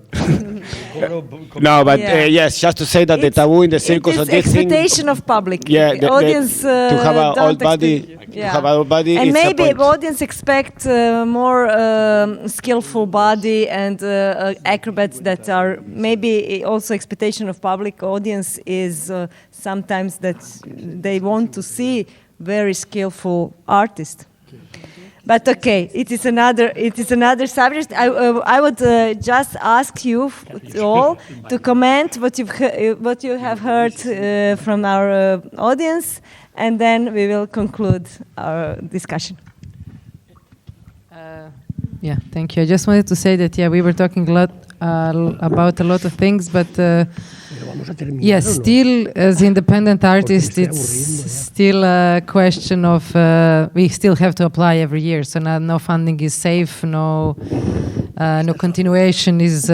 No, but yes, just to say that the taboo in the circus of this expectation of public. Yeah, the audience to have an old body. Yeah. Have an old body. And maybe the audience expect more skillful body and acrobats that are maybe also expectation of public audience is sometimes that they want to see very skillful artist. But okay, it is another subject. I would just ask you all to comment what you have heard from our audience, and then we will conclude our discussion. Yeah, thank you. I just wanted to say that we were talking a lot about a lot of things, but yes, still as independent artists, it's still a question of we still have to apply every year. So no funding is safe, no continuation is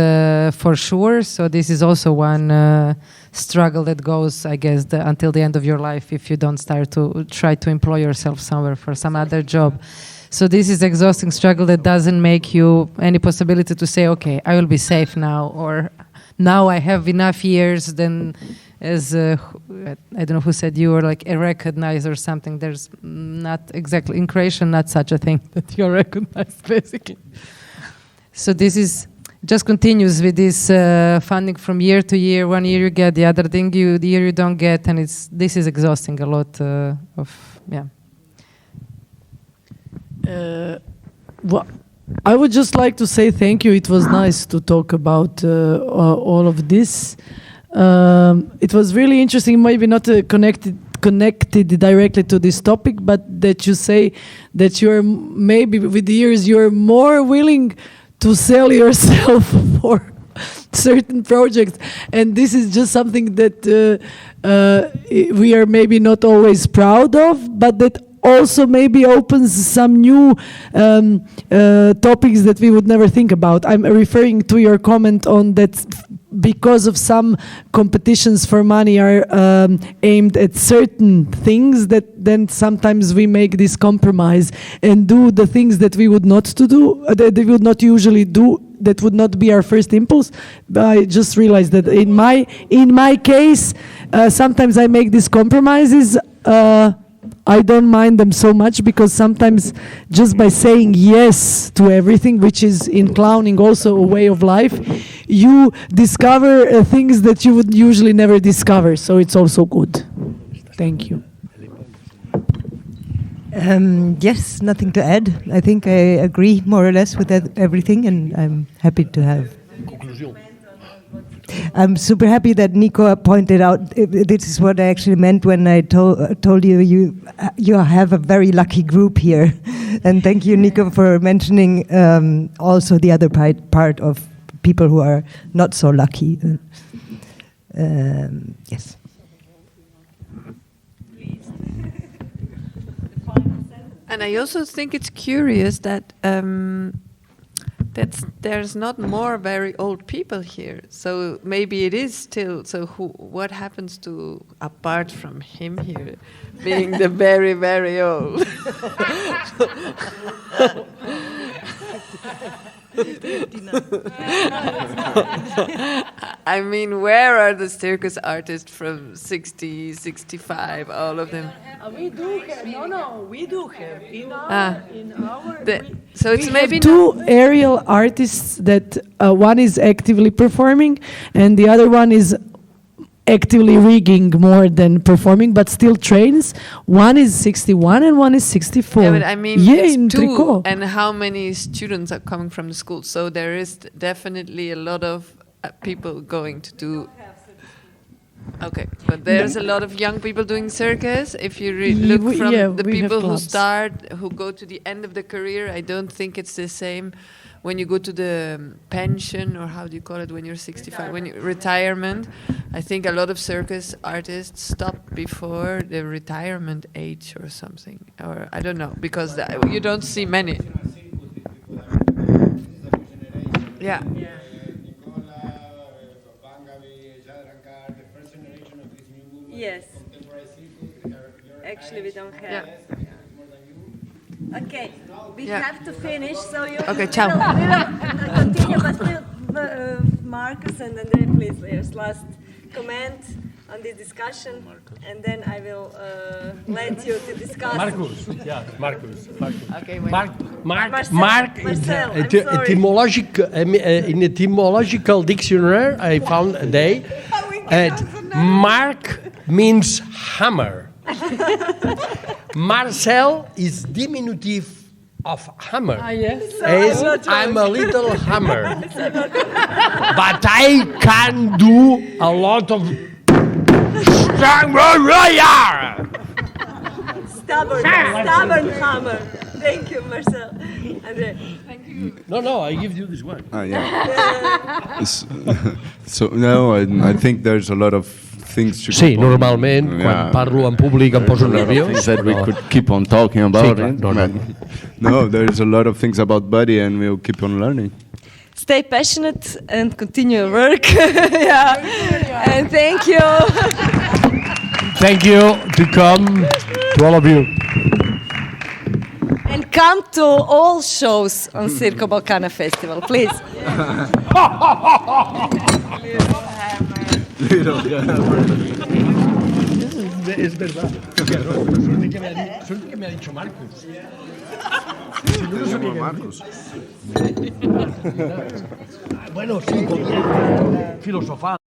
for sure. So this is also one struggle that goes, I guess, until the end of your life if you don't start to try to employ yourself somewhere for some other job. So this is exhausting struggle that doesn't make you any possibility to say, okay, I will be safe now, or now I have enough years. Then, as I don't know who said, you were like a recognized or something. There's not exactly in Croatia not such a thing that you're recognized basically. So this is just continues with this funding from year to year. 1 year you get, the other thing the year you don't get, and this is exhausting a lot Well, I would just like to say thank you. It was nice to talk about all of this. It was really interesting, maybe not connected directly to this topic, but that you say that you're maybe with the years you're more willing to sell yourself for certain projects, and this is just something that we are maybe not always proud of, but that also maybe opens some new topics that we would never think about. I'm referring to your comment on that because of some competitions for money are aimed at certain things, that then sometimes we make this compromise and do the things that we would not that we would not usually do, that would not be our first impulse. But I just realized that in my case, sometimes I make these compromises. I don't mind them so much, because sometimes just by saying yes to everything, which is in clowning also a way of life, you discover things that you would usually never discover. So it's also good. Thank you. Yes, nothing to add. I think I agree more or less with everything, and I'm happy to have. I'm super happy that Nico pointed out this is what I actually meant when I told you have a very lucky group here, and thank you, Nico, for mentioning also the other part of people who are not so lucky. Yes. And I also think it's curious that there's not more very old people here. So maybe it is still. So what happens to, apart from him here, being the very, very old? I mean, where are the circus artists from 60, 65, all of them? We do have. No, we do have. So it's maybe two aerial artists that one is actively performing and the other one is actively rigging more than performing, but still trains. One is 61 and one is 64. Yeah, but I mean, it's two, tricot. and how many students are coming from the school? So there is definitely a lot of people going to do. Okay, but there's a lot of young people doing circus. If you look from the people who go to the end of the career, I don't think it's the same. When you go to the pension, or how do you call it when you're 65, when you retirement, I think a lot of circus artists stop before the retirement age or something, or I don't know, because you don't see many. Yeah. Yes. Actually, we don't have. Okay, we have to finish, so you okay, ciao. We will continue, but Marcus and Andrea, please, last comment on this discussion, and then I will let you to discuss. Marcus. Okay, wait. Mark is in etymological dictionary I found a day. Mark means hammer. Marcel is diminutive of hammer. Yes. I'm a little hammer. But I can do a lot of Stubborn hammer. Thank you, Marcel. Andre. Thank you. No, I give you this one. Yeah. So no, I think there's a lot of things to Sí, normalment, quan parlo en públic em poso nerviós. That we could keep on talking about Sí, it. clar, No, there's a lot of things about body and we'll keep on learning. Stay passionate and continue your work. Yeah. And thank you. Thank you to come, to all of you. And come to all shows on Cirkobalkana Festival, please. Es verdad. Suerte que me ha dicho Marcos. Marcos. Bueno, sí, podría filosofar.